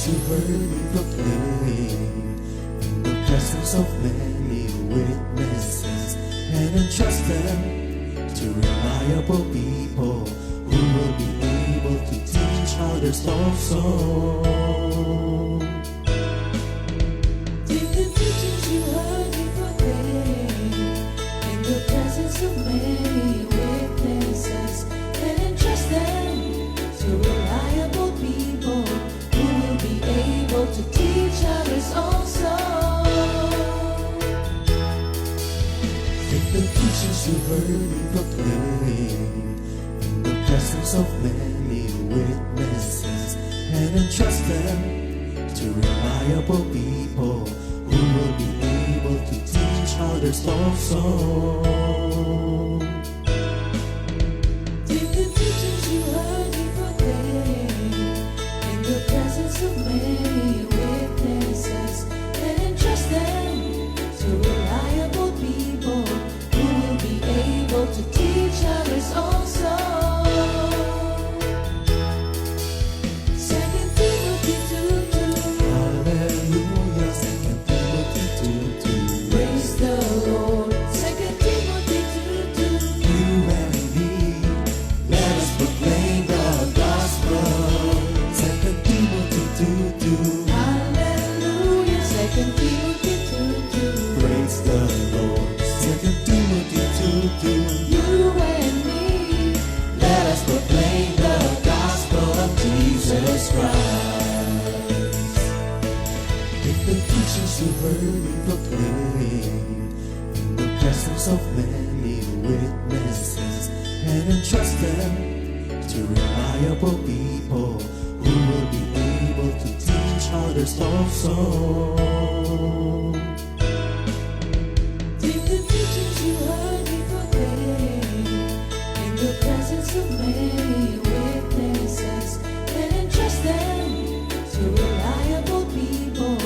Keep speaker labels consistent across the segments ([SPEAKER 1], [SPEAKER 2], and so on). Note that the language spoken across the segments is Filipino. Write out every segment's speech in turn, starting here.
[SPEAKER 1] preachers you heard me proclaim in the presence of many witnesses, and entrust them to reliable people who will be able to teach others also.
[SPEAKER 2] Take the teachings you heard me proclaim in the presence of many witnesses, and entrust them to reliable people who will be able to teach others also.
[SPEAKER 1] Take the teachings you heard me proclaim in the presence of many witnesses, and entrust them to reliable people who will be able to teach others also.
[SPEAKER 2] Take the teachings you heard me proclaim in the presence of many witnesses, and entrust them to reliable people who will be able to teach others also. 2 Timothy 2:2.
[SPEAKER 1] Hallelujah, 2 Timothy 2:2.
[SPEAKER 2] Praise the Lord. 2 Timothy 2:2.
[SPEAKER 1] You and me, let us proclaim the gospel. 2 Timothy 2:2.
[SPEAKER 2] Hallelujah. 2 Timothy 2:2.
[SPEAKER 1] Praise the Lord. 2 Timothy 2:2.
[SPEAKER 2] You and me,
[SPEAKER 1] Let us proclaim the gospel of Jesus Christ. Take the teachings you heard me proclaim in the presence of many witnesses, and entrust them to reliable people who will be able to teach others also.
[SPEAKER 2] take the teachings you heard me proclaim in the presence of many witnesses, and entrust them to reliable people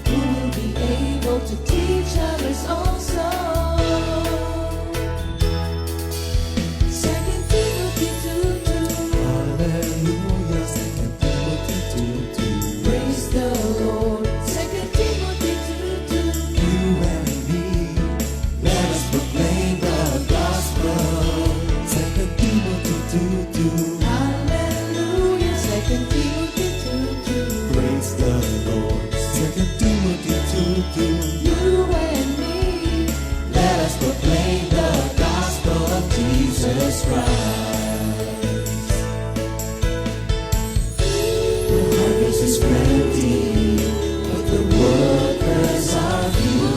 [SPEAKER 2] who will be able to teach others also. 2 Timothy 2:2.
[SPEAKER 1] Hallelujah, 2 Timothy 2:2.
[SPEAKER 2] Praise the Lord. 2 Timothy 2:2.
[SPEAKER 1] You and me, let us proclaim the gospel. 2 Timothy 2:2.
[SPEAKER 2] Hallelujah. 2 Timothy 2:2.
[SPEAKER 1] Praise the Lord. 2 Timothy 2:2.
[SPEAKER 2] You and me,
[SPEAKER 1] Let us proclaim the gospel of Jesus Christ. The harvest is plenty, but the workers are few.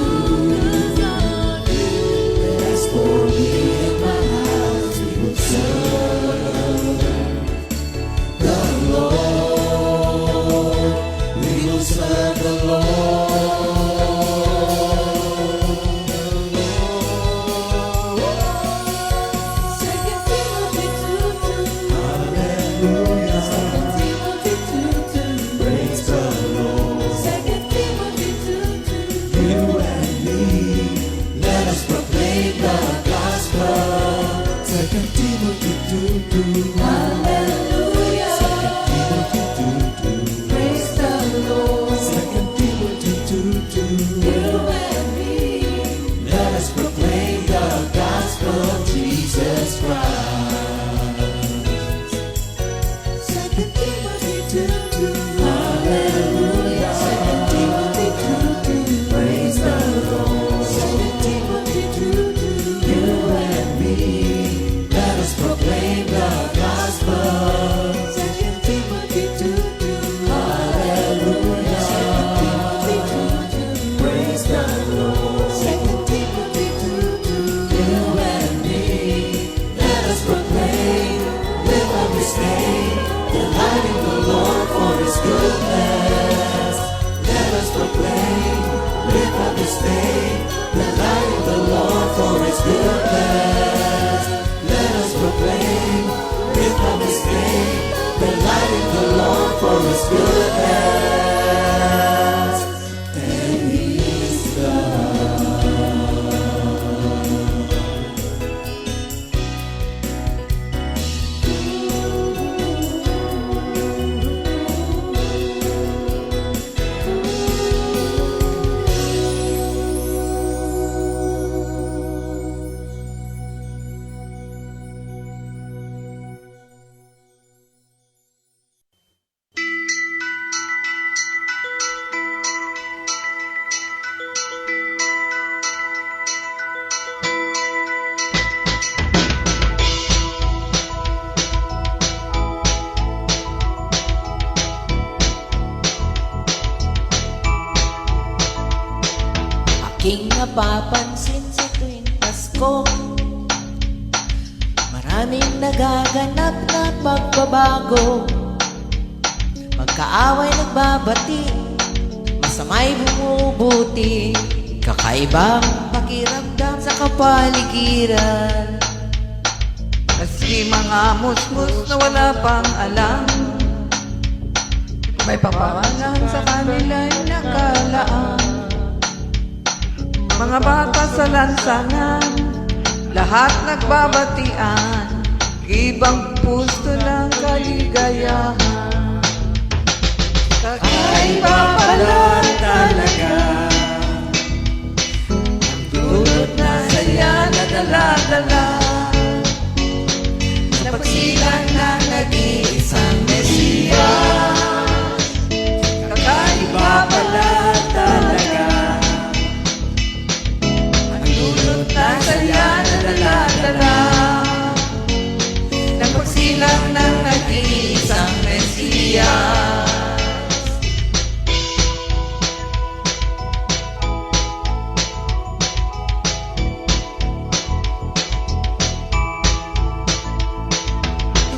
[SPEAKER 1] As for me and my house, we will serve the Lord. We will serve the Lord.
[SPEAKER 2] 2 Timothy 2:2.
[SPEAKER 1] Hallelujah.
[SPEAKER 2] 2 Timothy 2:2.
[SPEAKER 1] Praise the Lord.
[SPEAKER 2] 2 Timothy 2:2.
[SPEAKER 1] You and me, let us proclaim the gospel. 2 Timothy 2:2.
[SPEAKER 2] Hallelujah.
[SPEAKER 1] 2 Timothy 2:2.
[SPEAKER 2] Praise the Lord.
[SPEAKER 1] 2 Timothy 2:2.
[SPEAKER 2] You and me,
[SPEAKER 1] Let us proclaim the gospel of Jesus Christ.
[SPEAKER 2] 2 Timothy 2:2.
[SPEAKER 1] Hallelujah.
[SPEAKER 2] 2 Timothy 2:2.
[SPEAKER 1] Praise the Lord.
[SPEAKER 2] 2 Timothy 2:2.
[SPEAKER 1] You and me, let us proclaim the gospel.
[SPEAKER 2] 2 Timothy 2:2.
[SPEAKER 1] Hallelujah.
[SPEAKER 2] 2 Timothy 2:2.
[SPEAKER 1] Praise the Lord.
[SPEAKER 2] 2 Timothy 2:2.
[SPEAKER 1] You and me, let us proclaim, live up His name, delighting the Lord for His goodness. Let us proclaim, live up His name, delighting the Lord for His goodness. Let us proclaim, live up His name, delighting the Lord for His goodness. And He's God.
[SPEAKER 2] napapansin sa tuwing Pasko. Maraming nagaganap na pagbabago. Magkaaway nagbabati, masama'y bumubuti. Kakaibang pakiramdam sa kapaligiran.
[SPEAKER 3] Maski mga musmus na wala pang alam, may papangalan sa kanila'y nakalaan. Mga bata sa lansangan, lahat nagbabatian, ibang pusto ng kaligayahan. Kakaiba pala talaga, dulot na saya na dala-dala, sa pagsilang ng nag-iisang Mesiyas. Kakaiba pala talaga, ang dulot na saya na dala-dala, ng pagsilang ng nag-iisang Mesiyas.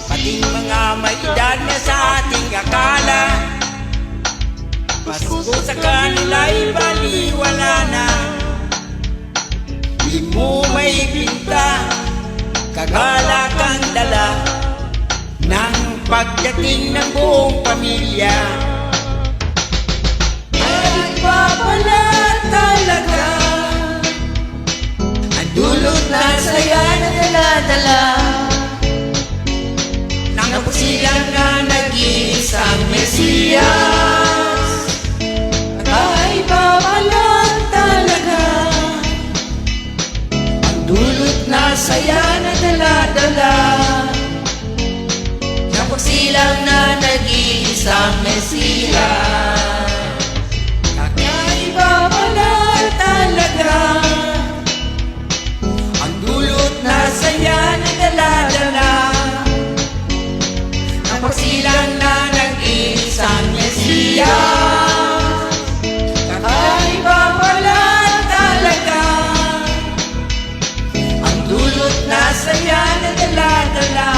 [SPEAKER 4] Pating mga may edad na sa ating akala, Pasko sa kanila'y baliwala na. Di mo may pinta, kagalak ang dala, ng pagdating ng buong pamilya.
[SPEAKER 3] Ay, iba pala talaga,
[SPEAKER 4] Ang dulot na saya na dala-dala, ng pagsilang na nag-iisang Mesiyas.
[SPEAKER 3] kakaiba pala talaga,
[SPEAKER 4] Ang dulot na saya na dala-dala, ng pagsilang na nag-iisang Mesiyas.
[SPEAKER 3] kakaiba pala talaga,
[SPEAKER 4] Ang dulot na saya na dala-dala, ng pagsilang na nag-iisang Mesiyas.
[SPEAKER 3] kakaiba pala talaga,
[SPEAKER 4] Ang dulot na saya na dala-dala,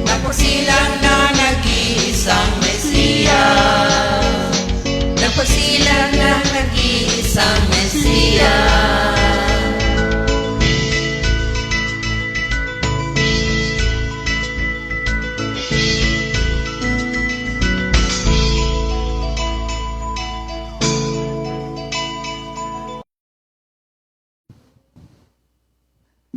[SPEAKER 4] ng pagsilang na nag-iisang Mesiyas. Ng pagsilang na nag-iisang Mesiyas.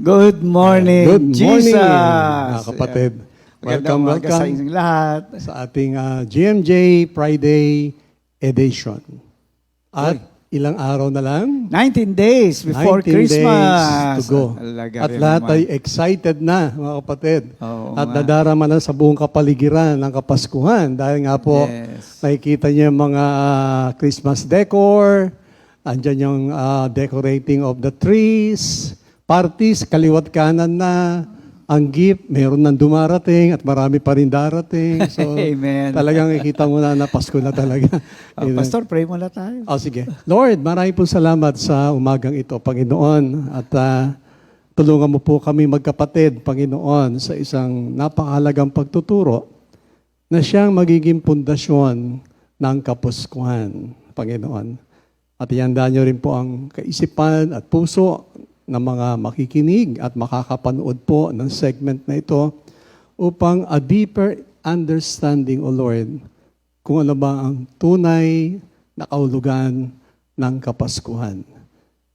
[SPEAKER 5] Good morning,
[SPEAKER 6] Good morning,
[SPEAKER 5] Jesus!
[SPEAKER 6] mga kapatid.
[SPEAKER 5] Magandang umaga sa
[SPEAKER 6] Welcome
[SPEAKER 5] inyong lahat.
[SPEAKER 6] sa ating GMJ Friday edition. At ilang araw na lang?
[SPEAKER 5] 19 days before
[SPEAKER 6] 19
[SPEAKER 5] Christmas.
[SPEAKER 6] days to go.
[SPEAKER 5] Talaga
[SPEAKER 6] At
[SPEAKER 5] rin
[SPEAKER 6] lahat
[SPEAKER 5] naman.
[SPEAKER 6] ay excited na, mga kapatid.
[SPEAKER 5] Oo
[SPEAKER 6] At
[SPEAKER 5] nga.
[SPEAKER 6] nadarama na sa buong kapaligiran ng Kapaskuhan. Dahil nga po,
[SPEAKER 5] Yes.
[SPEAKER 6] nakikita niyo yung mga Christmas decor, andyan yung decorating of the trees, parties, kaliwat kanan na, ang gift, meron nang dumarating at marami pa rin darating. So,
[SPEAKER 5] Amen.
[SPEAKER 6] talagang ikita mo na Pasko na talaga.
[SPEAKER 5] Pastor, pray muna tayo.
[SPEAKER 6] Sige. Lord, maraming po salamat sa umagang ito, Panginoon. At tulungan mo po kami magkapatid, Panginoon, sa isang napakahalagang pagtuturo na siyang magiging pundasyon ng Kapuskuhan, Panginoon. At ihanda niyo rin po ang kaisipan at puso ng mga makikinig at makakapanood po ng segment na ito upang a deeper understanding, O Lord, kung ano ba ang tunay na kahulugan ng Kapaskuhan.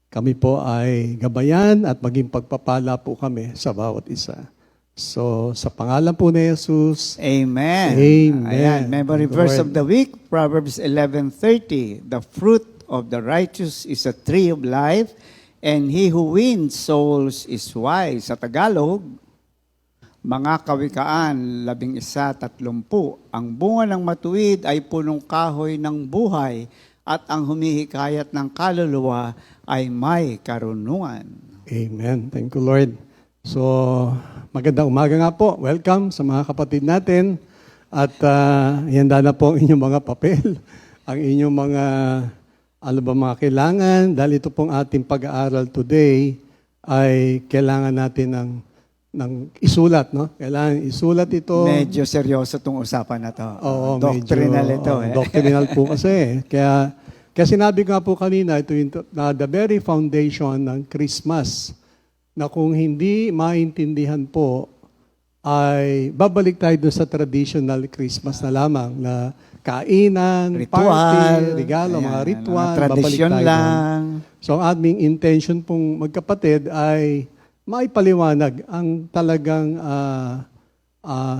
[SPEAKER 6] Kami po ay gabayan at maging pagpapala po kami sa bawat isa. So, sa pangalan po ni Jesus,
[SPEAKER 5] Amen.
[SPEAKER 6] Amen.
[SPEAKER 5] Ayan, memory
[SPEAKER 6] Thank you,
[SPEAKER 5] verse
[SPEAKER 6] Lord.
[SPEAKER 5] of the week, Proverbs 11:30. The fruit of the righteous is a tree of life, and he who wins souls is wise. Sa Tagalog, mga kawikaan, 11:30. Ang bunga ng matuwid ay punong kahoy ng buhay, at ang humihikayat ng kaluluwa ay may karunungan.
[SPEAKER 6] Amen. Thank you, Lord. So, magandang umaga nga po. Welcome sa mga kapatid natin. At ihanda na po ang inyong mga papel, ang inyong mga Ano ba mga kailangan? Dahil ito pong ating pag-aaral today ay kailangan natin ng isulat, no? Kailangan isulat ito.
[SPEAKER 5] Medyo seryoso itong usapan na to.
[SPEAKER 6] Oo,
[SPEAKER 5] Doctrinal
[SPEAKER 6] medyo,
[SPEAKER 5] ito.
[SPEAKER 6] Doctrinal po kasi. Kaya sinabi ko nga po kanina, ito yung the very foundation ng Christmas na kung hindi maintindihan po, ay babalik tayo dun sa traditional Christmas na lamang na kainan,
[SPEAKER 5] Ritual,
[SPEAKER 6] party, regalo,
[SPEAKER 5] ayan,
[SPEAKER 6] mga ritual,
[SPEAKER 5] mga tradisyon
[SPEAKER 6] babalik tayo
[SPEAKER 5] lang.
[SPEAKER 6] dun. So ang aming intention pong magkapatid ay maipaliwanag ang talagang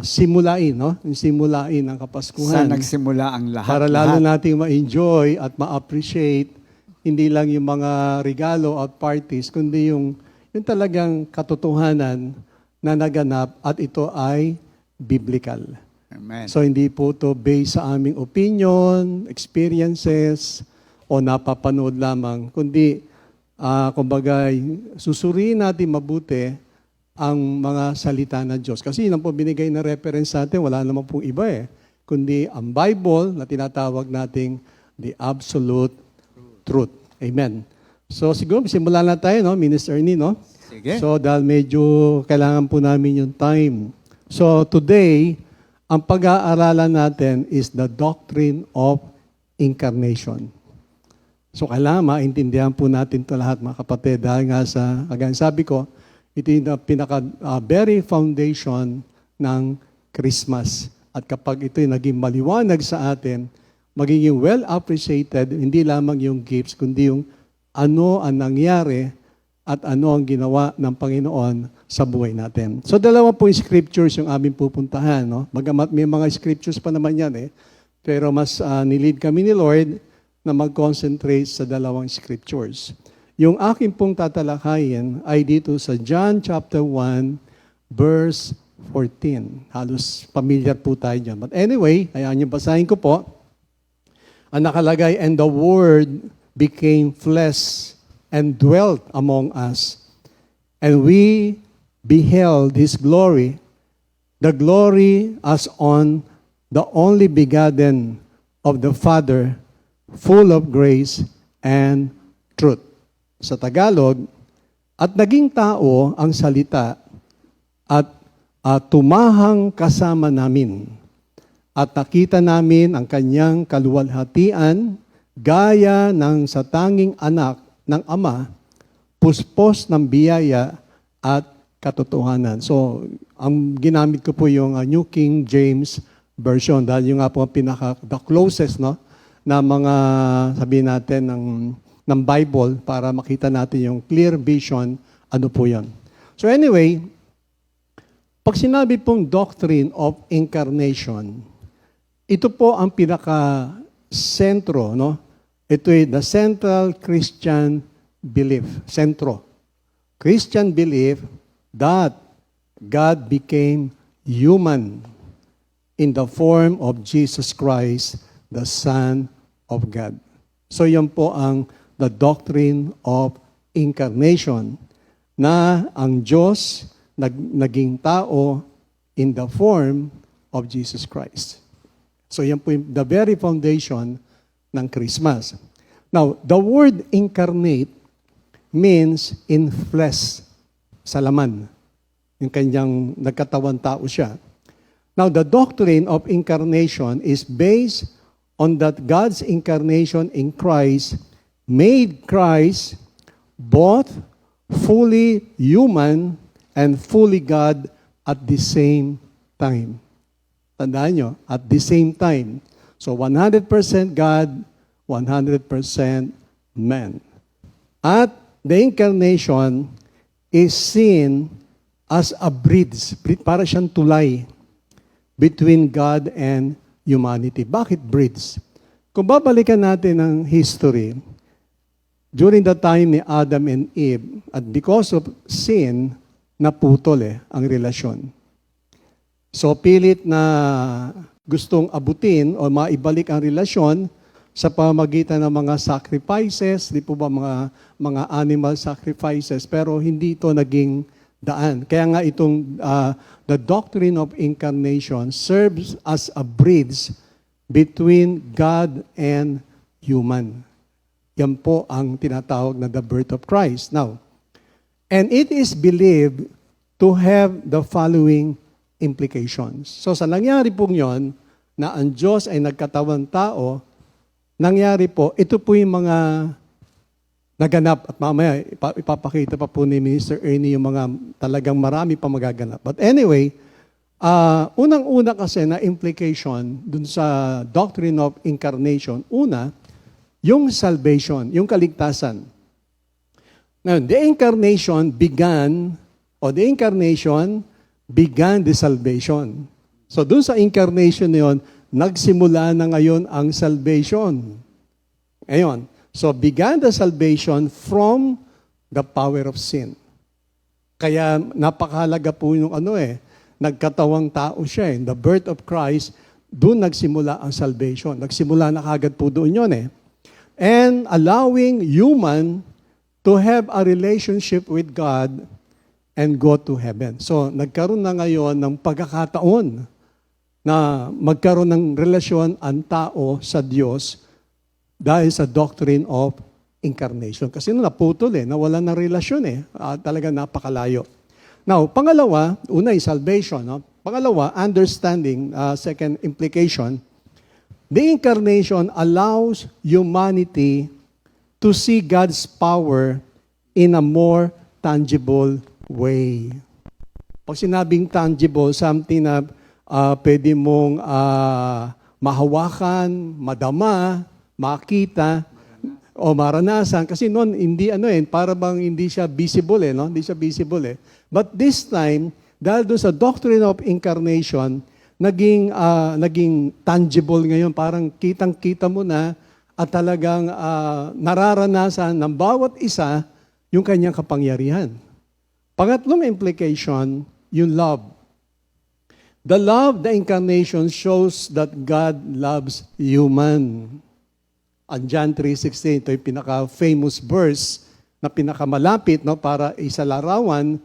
[SPEAKER 6] simulain, no? Yung simulain ng Kapaskuhan.
[SPEAKER 5] Saan nagsimula ang lahat?
[SPEAKER 6] Para lalo nating ma-enjoy at ma-appreciate hindi lang yung mga regalo at parties, kundi yung talagang katotohanan na naganap at ito ay biblical.
[SPEAKER 5] Amen.
[SPEAKER 6] So hindi po to based sa aming opinion, experiences, o napapanood lamang, kundi kumbaga susuriin natin mabuti ang mga salita ng Diyos. Kasi yun ang po binigay na reference natin, wala naman pong iba kundi ang Bible na tinatawag nating the absolute truth. Amen. So siguro simulan na tayo, no, Minister Ernie, no?
[SPEAKER 5] Sige.
[SPEAKER 6] So dahil medyo kailangan po namin yung time. So today, ang pag-aaralan natin is the doctrine of incarnation. So kailangan maintindihan po natin ito lahat, mga kapatid. Dahil nga sabi ko, ito yung very foundation ng Christmas. At kapag ito yung naging maliwanag sa atin, magiging well appreciated, hindi lamang yung gifts, kundi yung ano ang nangyari at ano ang ginawa ng Panginoon sa buhay natin. So dalawa po yung scriptures yung aming pupuntahan. No? Bagamat may mga scriptures pa naman yan pero mas nilid kami ni Lord na mag-concentrate sa dalawang scriptures. Yung aking pong tatalakayin ay dito sa John chapter 1, verse 14. Halos familiar po tayo dyan. But anyway, ayan yung basahin ko po. Ang nakalagay, and the Word became flesh and dwelt among us. And we beheld His glory, the glory as on the only begotten of the Father, full of grace and truth. Sa Tagalog, at naging tao ang salita at tumahang kasama namin. At nakita namin ang kanyang kaluwalhatian gaya ng sa tanging anak ng Ama, puspos ng biyaya at katotohanan. So, ang ginamit ko po yung New King James Version dahil yung nga po the closest, no, na mga sabihin natin ng Bible para makita natin yung clear vision, ano po yun. So anyway, pag sinabi pong doctrine of incarnation, ito po ang pinaka-sentro, no? Ito ay the central Christian belief, sentro. Christian belief that God became human in the form of Jesus Christ, the Son of God. So yan po ang the doctrine of incarnation, na ang Diyos naging tao in the form of Jesus Christ. So yan po yung the very foundation ng Christmas. Now, the word incarnate means in flesh, sa laman. Yung kanyang nagkatawan tao siya. Now, the doctrine of incarnation is based on that God's incarnation in Christ made Christ both fully human and fully God at the same time. Tandaan nyo, at the same time. So 100% God, 100% man. At the incarnation is seen as a bridge, para siyang tulay between God and humanity. Bakit bridge? Kung babalikan natin ang history, during the time ni Adam and Eve, at because of sin, naputol ang relasyon. So pilit na gustong abutin o maibalik ang relasyon sa pamamagitan ng mga sacrifices, di po ba mga animal sacrifices, pero hindi ito naging daan. Kaya nga itong the doctrine of incarnation serves as a bridge between God and human. Yan po ang tinatawag na the birth of Christ. Now, and it is believed to have the following implications. So sa nangyari pong yon, na ang Diyos ay nagkatawang tao, nangyari po, ito po yung mga naganap. At mamaya, ipapakita pa po ni Mr. Ernie yung mga talagang marami pa magaganap. But anyway, unang-una kasi na implication dun sa doctrine of incarnation, una, yung salvation, yung kaligtasan. Now, the incarnation began the salvation. So, dun sa incarnation na yun, nagsimula na ngayon ang salvation. Ngayon, so began the salvation from the power of sin. Kaya napakahalaga po yung nagkatawang tao siya eh. The birth of Christ, doon nagsimula ang salvation. Nagsimula na kagad po doon yun eh. And allowing human to have a relationship with God and go to heaven. So, nagkaroon na ngayon ng pagkakataon na magkaroon ng relasyon ang tao sa Diyos dahil sa doctrine of incarnation. Kasi naputol nawala ng relasyon talaga napakalayo. Now, pangalawa, una is salvation. No? Pangalawa, understanding, second implication, the incarnation allows humanity to see God's power in a more tangible way. Pag sinabing tangible, something na pwede mong mahawakan, madama, makita, o maranasan. Kasi noon, hindi para bang hindi siya visible no? Hindi siya visible But this time, dahil doon sa doctrine of incarnation, naging tangible ngayon. Parang kitang-kita mo na at talagang nararanasan ng bawat isa yung kanyang kapangyarihan. Pangatlong implication, yung love. The love, the incarnation shows that God loves human. Ang John 3:16, ito yung pinaka-famous verse na pinakamalapit para isalarawan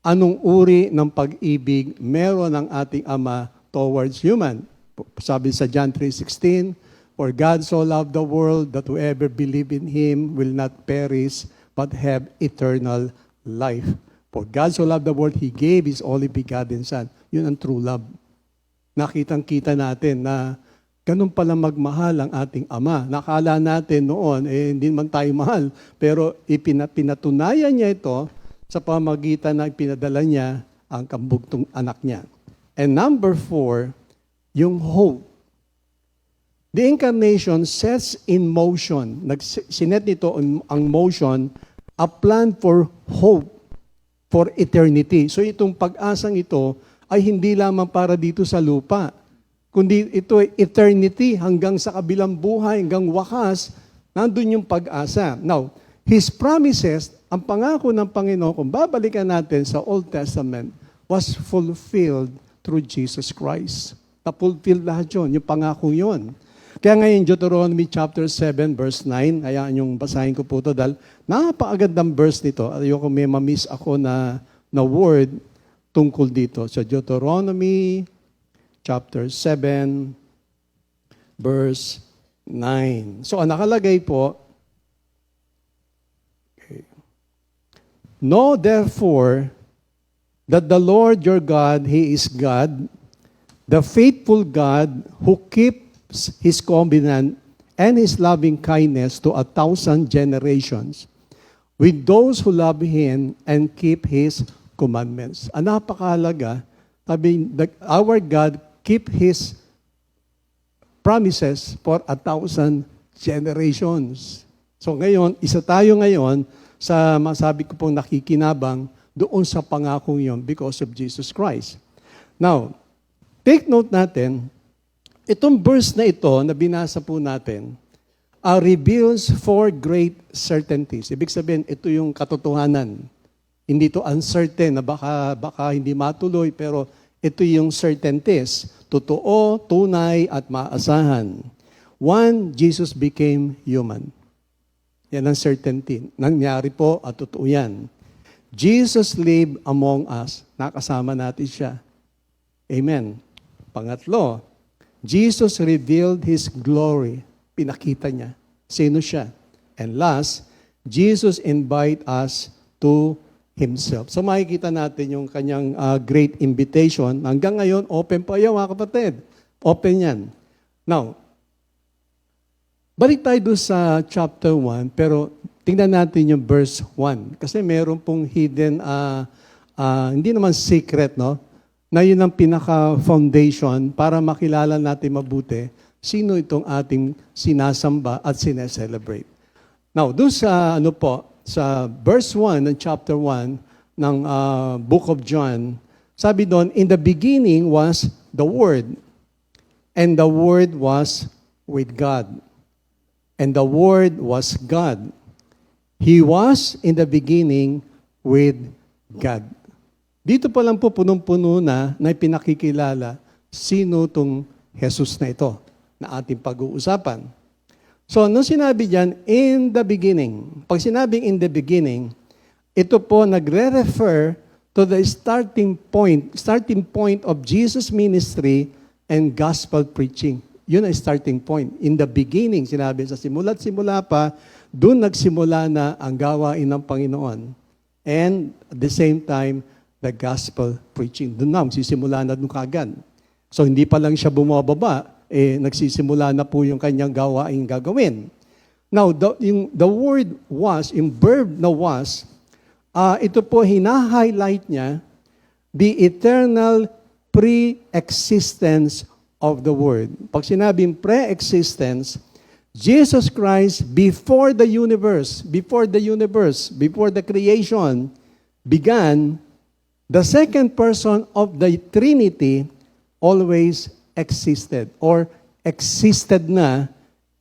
[SPEAKER 6] anong uri ng pag-ibig meron ng ating Ama towards human. Sabi sa John 3:16, for God so loved the world that whoever believe in Him will not perish but have eternal life. For God so loved the world, He gave His only begotten Son. Yun ang true love. Nakitang-kita natin na ganun pala magmahal ang ating Ama. Nakala natin noon, hindi man tayo mahal. Pero pinatunayan niya ito sa pamagitan na pinadala niya ang kambugtong anak niya. And number 4, yung hope. The incarnation sets in motion, sinet nito ang motion, a plan for hope for eternity. So itong pag-asang ito ay hindi lamang para dito sa lupa, kundi ito ay eternity hanggang sa kabilang buhay, hanggang wakas, nandun yung pag-asa. Now, His promises, ang pangako ng Panginoon, kung babalikan natin sa Old Testament, was fulfilled through Jesus Christ. Na-fulfill lahat yun, yung pangako yun. Kaya ngayon, Deuteronomy chapter 7, verse 9, hayaan yung basahin ko po ito dahil napakagandang verse nito. Ayoko may ma-miss ako na word tungkol dito. So Deuteronomy chapter 7, verse 9. So ang nakalagay po, know therefore that the Lord your God, He is God, the faithful God who keeps His covenant and His loving kindness to 1,000 generations with those who love Him and keep His commandments. Ang napakahalaga, sabi, our God keep His promises for 1,000 generations. So ngayon, isa tayo ngayon sa masabi ko pong nakikinabang doon sa pangakong yon because of Jesus Christ. Now, take note natin, itong verse na ito na binasa po natin, reveals 4 great certainties. Ibig sabihin, ito yung katotohanan. Hindi to uncertain na baka hindi matuloy, pero ito yung certainties. Totoo, tunay, at maasahan. 1, Jesus became human. Yan ang certainty. Nangyari po at totoo yan. Jesus lived among us. Nakasama natin siya. Amen. Pangatlo, Jesus revealed His glory. Pinakita niya. Sino siya? And last, Jesus invite us to Himself. So makikita natin yung kanyang great invitation. Hanggang ngayon, open pa yan mga kapatid. Open yan. Now, balik tayo doon sa chapter 1, pero tingnan natin yung verse 1. Kasi meron pong hidden, hindi naman secret, no? Na yun ang pinaka-foundation para makilala natin mabuti sino itong ating sinasamba at sineselebrate. Now, doon sa, sa verse 1 ng chapter 1 ng book of John, sabi doon, in the beginning was the Word, and the Word was with God, and the Word was God. He was in the beginning with God. Dito pa lang po punong-puno na pinakikilala sino itong Jesus na ito na ating pag-uusapan. So, nung sinabi diyan, in the beginning, pag sinabing in the beginning, ito po nagre-refer to the starting point of Jesus' ministry and gospel preaching. Yun ang starting point. In the beginning, sinabi sa simula pa, doon nagsimula na ang gawain ng Panginoon. And at the same time, the gospel preaching. Doon na, magsisimula na doon kagad. So hindi pa lang siya bumababa, nagsisimula na po yung kanyang gawain gagawin. Now, the word was, yung verb na was, ito po hina-highlight niya the eternal pre-existence of the Word. Pag sinabing pre-existence, Jesus Christ before the universe, before the creation began, the second person of the Trinity always existed or existed na,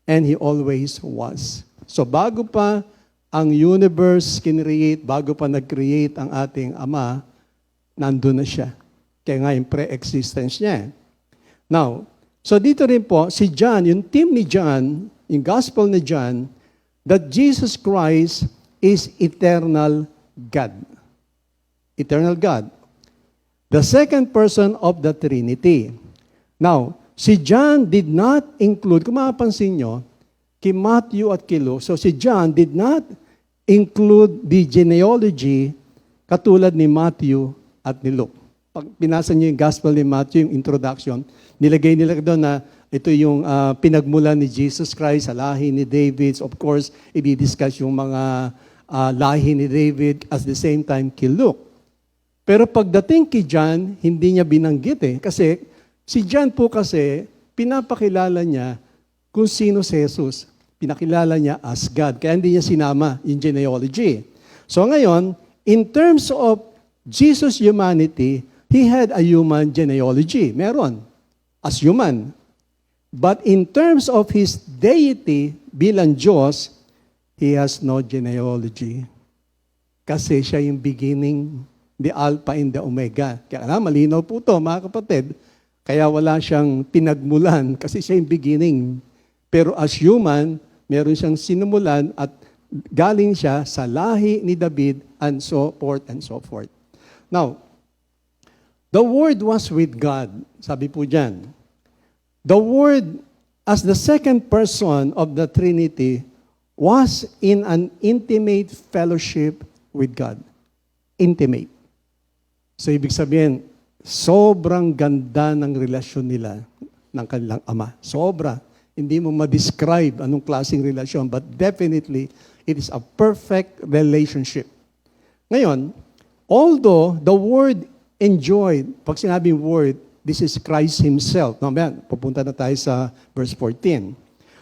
[SPEAKER 6] and He always was. So bago pa ang universe kinreate, bago pa nag-create ang ating Ama, nandun na siya. Kaya nga yung pre-existence niya. Now, so dito rin po, si John, yung team ni John, yung gospel ni John, that Jesus Christ is eternal God. Eternal God. The second person of the Trinity. Now, si John did not include, kung mapapansin nyo, kay Matthew at kay Luke, so si John did not include the genealogy katulad ni Matthew at ni Luke. Pag pinasa nyo yung gospel ni Matthew, yung introduction, nilagay nila doon na ito yung pinagmulan ni Jesus Christ sa lahi ni David. Of course, i-discuss yung mga lahi ni David at the same time kay Luke. Pero pagdating kay John, hindi niya binanggit Kasi si John po kasi, pinapakilala niya kung sino si Jesus. Pinakilala niya as God. Kaya hindi niya sinama yung genealogy. So ngayon, in terms of Jesus' humanity, He had a human genealogy. Meron. As human. But in terms of His deity bilang Diyos, He has no genealogy. Kasi siya yung beginning, the Alpha and the Omega. Kaya malinaw po ito, mga kapatid. Kaya wala siyang pinagmulan kasi siya yung beginning. Pero as human, meron siyang sinumulan at galing siya sa lahi ni David and so forth and so forth. Now, the Word was with God. Sabi po dyan. The Word, as the second person of the Trinity, was in an intimate fellowship with God. Intimate. So, ibig sabihin, sobrang ganda ng relasyon nila ng kanilang Ama. Sobra. Hindi mo ma-describe anong klaseng relasyon, but definitely, it is a perfect relationship. Ngayon, although the Word enjoyed, pag sinabing Word, this is Christ Himself. No, pupunta na tayo sa verse 14.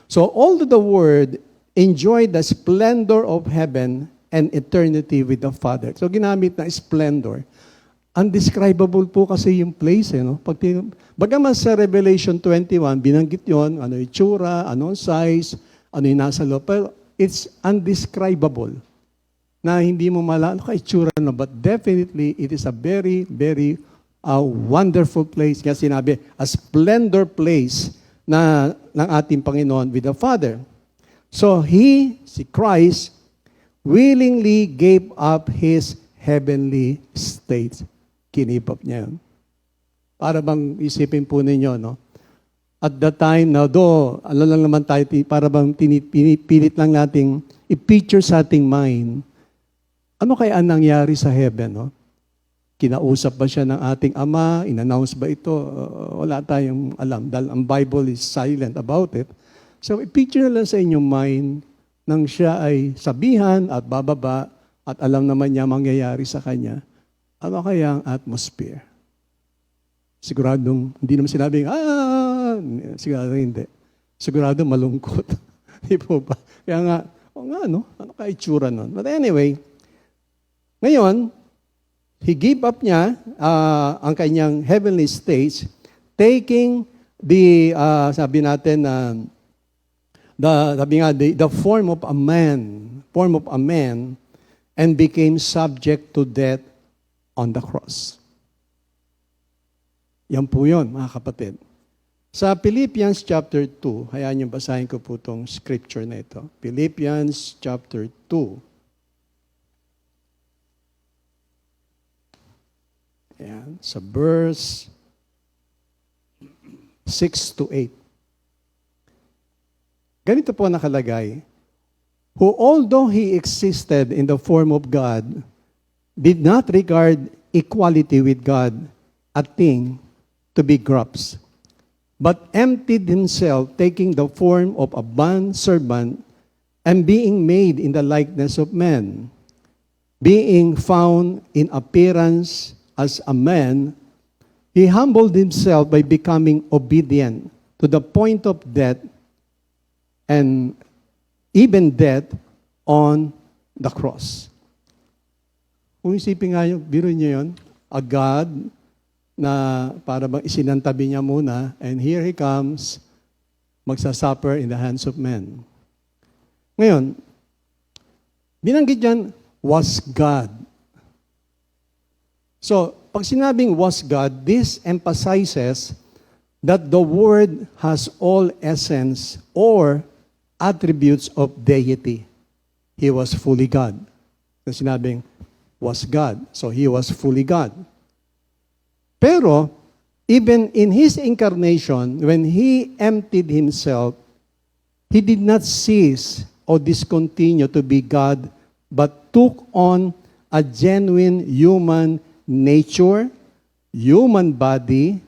[SPEAKER 6] So, although the Word enjoyed the splendor of heaven and eternity with the Father. So, ginamit na splendor. Undescribable po kasi yung place. No? Bagaman sa Revelation 21, binanggit yon, ano yung tsura, ano yung size, ano yung nasa loob. Pero it's undescribable na hindi mo ano ka itsura na. But definitely, it is a very, very wonderful place. Kaya sinabi, a splendor place na ng ating Panginoon with the Father. So He, si Christ, willingly gave up His heavenly state. Kinip up niya yun. Para bang isipin po ninyo, no? At the time, ano lang naman tayo, para bang pinipilit lang nating i-picture sa ating mind, ano kaya ang nangyari sa heaven, no? Kinausap ba siya ng ating Ama? In-announce ba ito? Wala tayong alam dahil ang Bible is silent about it. So, i-picture na lang sa inyong mind nang siya ay sabihan at bababa at alam naman niya mangyayari sa kanya. Ano kaya ang atmosphere? Siguradong, hindi naman sinabing, sigurado hindi. Sigurado malungkot. Di po ba? Kaya nga, ano kaya itsura nun? But anyway, ngayon, he gave up niya ang kanyang heavenly states, taking the, sabi natin, the form of a man, and became subject to death on the cross. Yan po yun, mga kapatid. Sa Philippians chapter 2, hayaan niyo basahin ko po itong scripture na ito. Philippians chapter 2. Ayan, sa verse 6 to 8. Ganito po nakalagay, who although he existed in the form of God, did not regard equality with God a thing to be grasped, but emptied himself, taking the form of a bondservant, and being made in the likeness of men. Being found in appearance as a man, he humbled himself by becoming obedient to the point of death, and even death on the cross. Kung isipin nga yung, biro niyo yun, a God na para bang isinantabi niya muna, and here he comes, magsasuffer in the hands of men. Ngayon, binanggit yan, was God. So, pag sinabing was God, this emphasizes that the Word has all essence or attributes of deity. He was fully God. So, sinabing was God. So, he was fully God. Pero, even in his incarnation, when he emptied himself, he did not cease or discontinue to be God, but took on a genuine human nature, human body,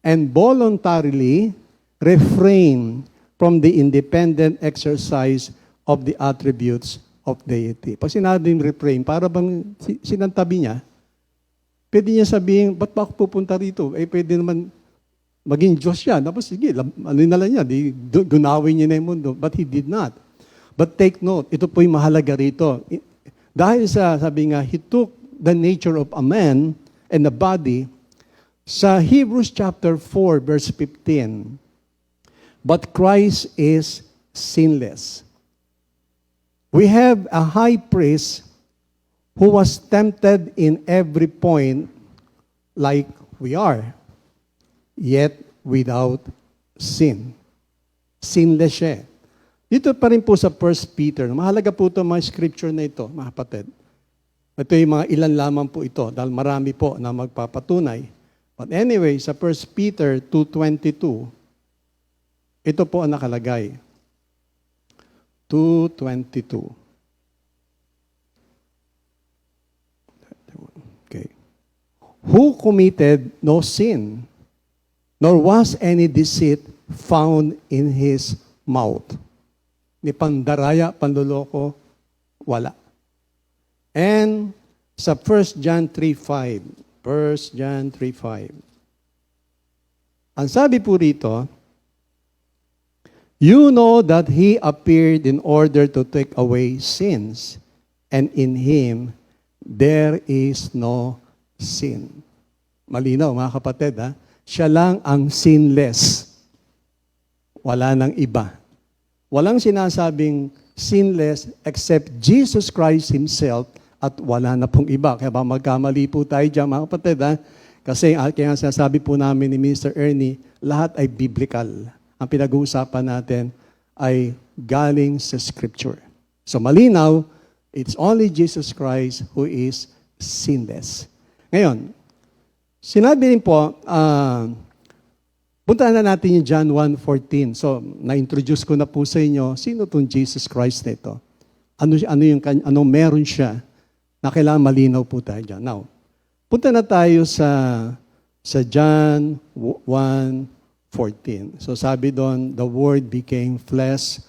[SPEAKER 6] and voluntarily refrained from the independent exercise of the attributes of deity. Pag sinabing refrain, para bang sinantabi niya, pwede niya sabihin, ba't ba ako pupunta rito? Pwede naman maging Diyos siya. Tapos sige, ano na lang niya, gunawin niya na yung mundo. But he did not. But take note, ito po yung mahalaga rito. Dahil sa, sabi nga, he took the nature of a man and the body, sa Hebrews chapter 4, verse 15, but Christ is sinless. We have a high priest who was tempted in every point like we are, yet without sin. Sinless siya. Dito pa rin po sa 1 Peter, mahalaga po ito mga scripture na ito, mga kapatid. Ito yung mga ilan lamang po ito, dahil marami po na magpapatunay. But anyway, sa 1 Peter 2:22, ito po ang nakalagay. 2:22. Okay. Who committed no sin, nor was any deceit found in his mouth. Ni pandaraya, panluloko, wala. And sa 1 John 3:5, 1 John 3:5. Ang sabi po rito, you know that he appeared in order to take away sins, and in him there is no sin. Malinaw, mga kapatid, ha? Siya lang ang sinless. Wala nang iba. Walang sinasabing sinless except Jesus Christ Himself, at wala na pong iba. Kaya ba magkamali po tayo dyan, mga kapatid, ha? Kasi kaya sinasabi po namin ni Mr. Ernie, lahat ay biblical. Ang pinag-uusapan natin ay galing sa Scripture. So malinaw, it's only Jesus Christ who is sinless. Ngayon, sinabi rin po, puntaan na natin yung John 1:14. So, na-introduce ko na po sa inyo, sino itong Jesus Christ na ito? Ano meron siya na kailangan malinaw po tayo dyan. Now, punta na tayo sa John 1:14. So sabi doon, the Word became flesh,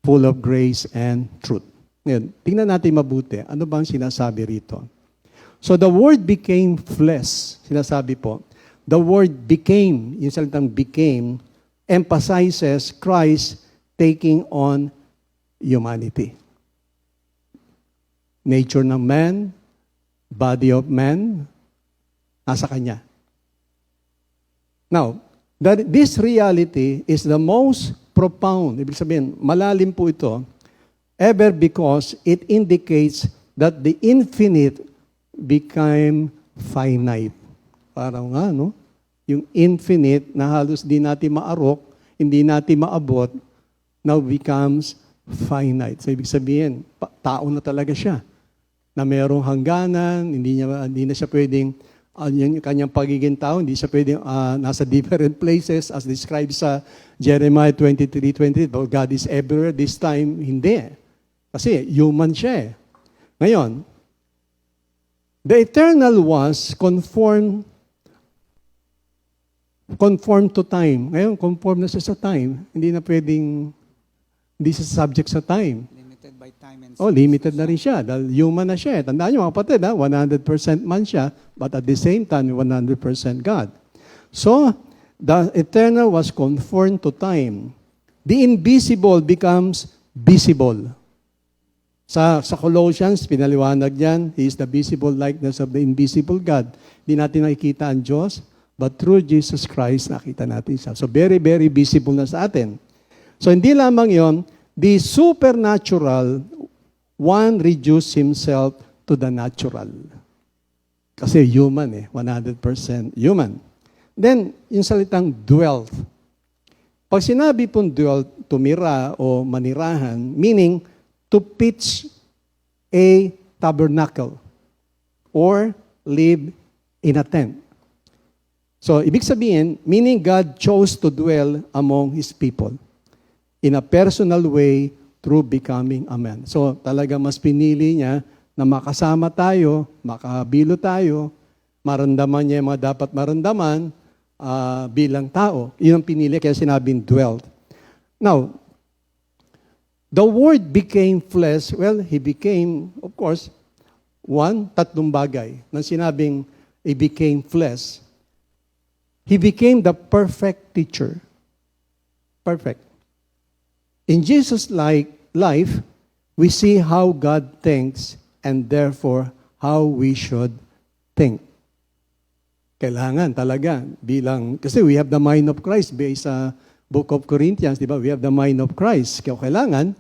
[SPEAKER 6] full of grace and truth. Ngayon, tingnan natin mabuti. Ano bang sinasabi rito? So the Word became flesh. Sinasabi po, the Word became, yung salitang became, emphasizes Christ taking on humanity. Nature ng man, body of man, nasa Kanya. Now, this reality is the most profound, ibig sabihin, malalim po ito, ever because it indicates that the infinite became finite. Parang nga, no? Yung infinite na halos di natin maarok, hindi natin maabot, now becomes finite. So, ibig sabihin, tao na talaga siya. Na merong hangganan, hindi na siya pwedeng, yung kanyang pagiging tao, hindi siya pwedeng nasa different places as described sa Jeremiah 23:20. But God is everywhere. This time, hindi. Kasi human siya. Ngayon, the eternal was conformed to time. Ngayon, conform na siya sa time. Hindi na pwedeng, hindi siya subject sa time.
[SPEAKER 5] Limited by time and
[SPEAKER 6] limited na rin siya. Dahil human na siya. Tandaan niyo mga kapatid, 100% man siya, but at the same time, 100% God. So, the eternal was conformed to time. The invisible becomes visible. Sa Colossians, pinaliwanag yan, He is the visible likeness of the invisible God. Hindi natin nakikita ang Diyos, but through Jesus Christ, nakita natin siya. So, very, very visible na sa atin. So, hindi lamang yon, the supernatural, one reduced himself to the natural. Kasi human 100% human. Then, yung salitang dwelt. Pag sinabi pong dwelt, tumira o manirahan, meaning to pitch a tabernacle or live in a tent. So, ibig sabihin, meaning God chose to dwell among His people in a personal way through becoming a man. So, talaga mas pinili niya na makasama tayo, makabilo tayo, maramdaman niya yung mga dapat maramdaman bilang tao. Yun ang pinili, kaya sinabing dwelt. Now, the Word became flesh. Well, He became, of course, tatlong bagay. Nang sinabing He became flesh, He became the perfect teacher. Perfect. In Jesus' life, we see how God thinks and therefore how we should think. Kailangan talaga bilang, kasi we have the mind of Christ based sa Book of Corinthians, di ba? We have the mind of Christ. Kaya kailangan,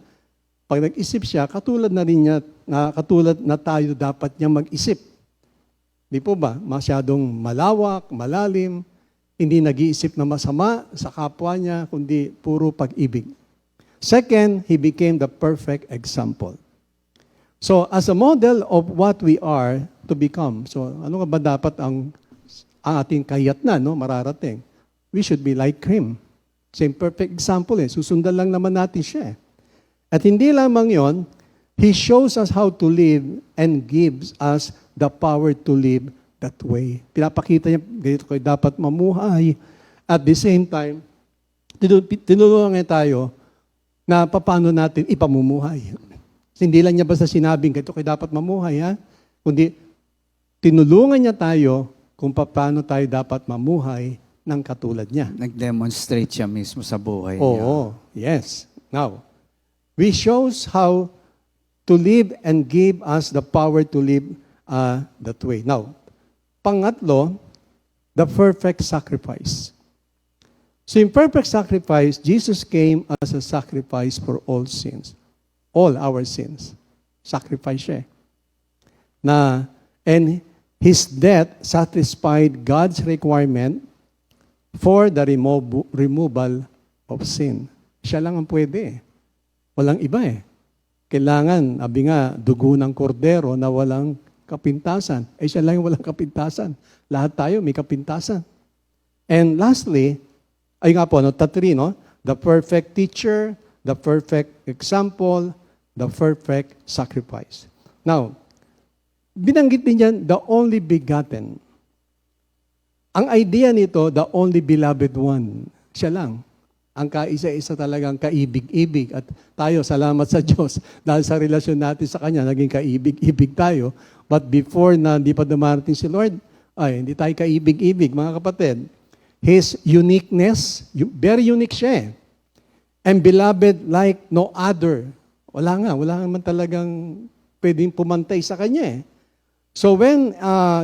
[SPEAKER 6] pag nag-isip siya, katulad na tayo dapat niya mag-isip. Di po ba? Masyadong malawak, malalim, hindi nag-iisip na masama sa kapwa niya, kundi puro pag-ibig. Second, He became the perfect example. So, as a model of what we are to become, so ano nga ba dapat ang ating kayatnan, mararating? We should be like Him. Same perfect example Susundan lang naman natin siya. At hindi lamang yon, He shows us how to live and gives us the power to live that way. Pinapakita niya, ganito kayo dapat mamuhay. At the same time, tinulungan niya tayo na paano natin ipamumuhay. Hindi lang niya basta sinabing, ganito kayo dapat mamuhay, kundi tinulungan niya tayo kung paano tayo dapat mamuhay ng katulad niya.
[SPEAKER 5] Nag-demonstrate siya mismo sa buhay niya.
[SPEAKER 6] Oo, yes. Now, we shows how to live and give us the power to live that way. Now, pangatlo, the perfect sacrifice. So in perfect sacrifice, Jesus came as a sacrifice for all sins. All our sins. Sacrifice siya. And His death satisfied God's requirement for the removal of sin. Siya lang ang pwede. Walang iba Kailangan, abi nga, dugo ng kordero na walang kapintasan. Siya lang yung walang kapintasan. Lahat tayo may kapintasan. And lastly, the perfect teacher, the perfect example, the perfect sacrifice. Now, binanggit din yan, the only begotten. Ang idea nito, the only beloved one. Siya lang. Ang kaisa-isa talagang kaibig-ibig. At tayo, salamat sa Diyos, dahil sa relasyon natin sa Kanya, naging kaibig-ibig tayo. But before na hindi pa dumarating si Lord, ay, hindi tayo kaibig-ibig, mga kapatid. His uniqueness, very unique siya eh. And beloved like no other. Wala naman talagang pwedeng pumantay sa Kanya eh. So when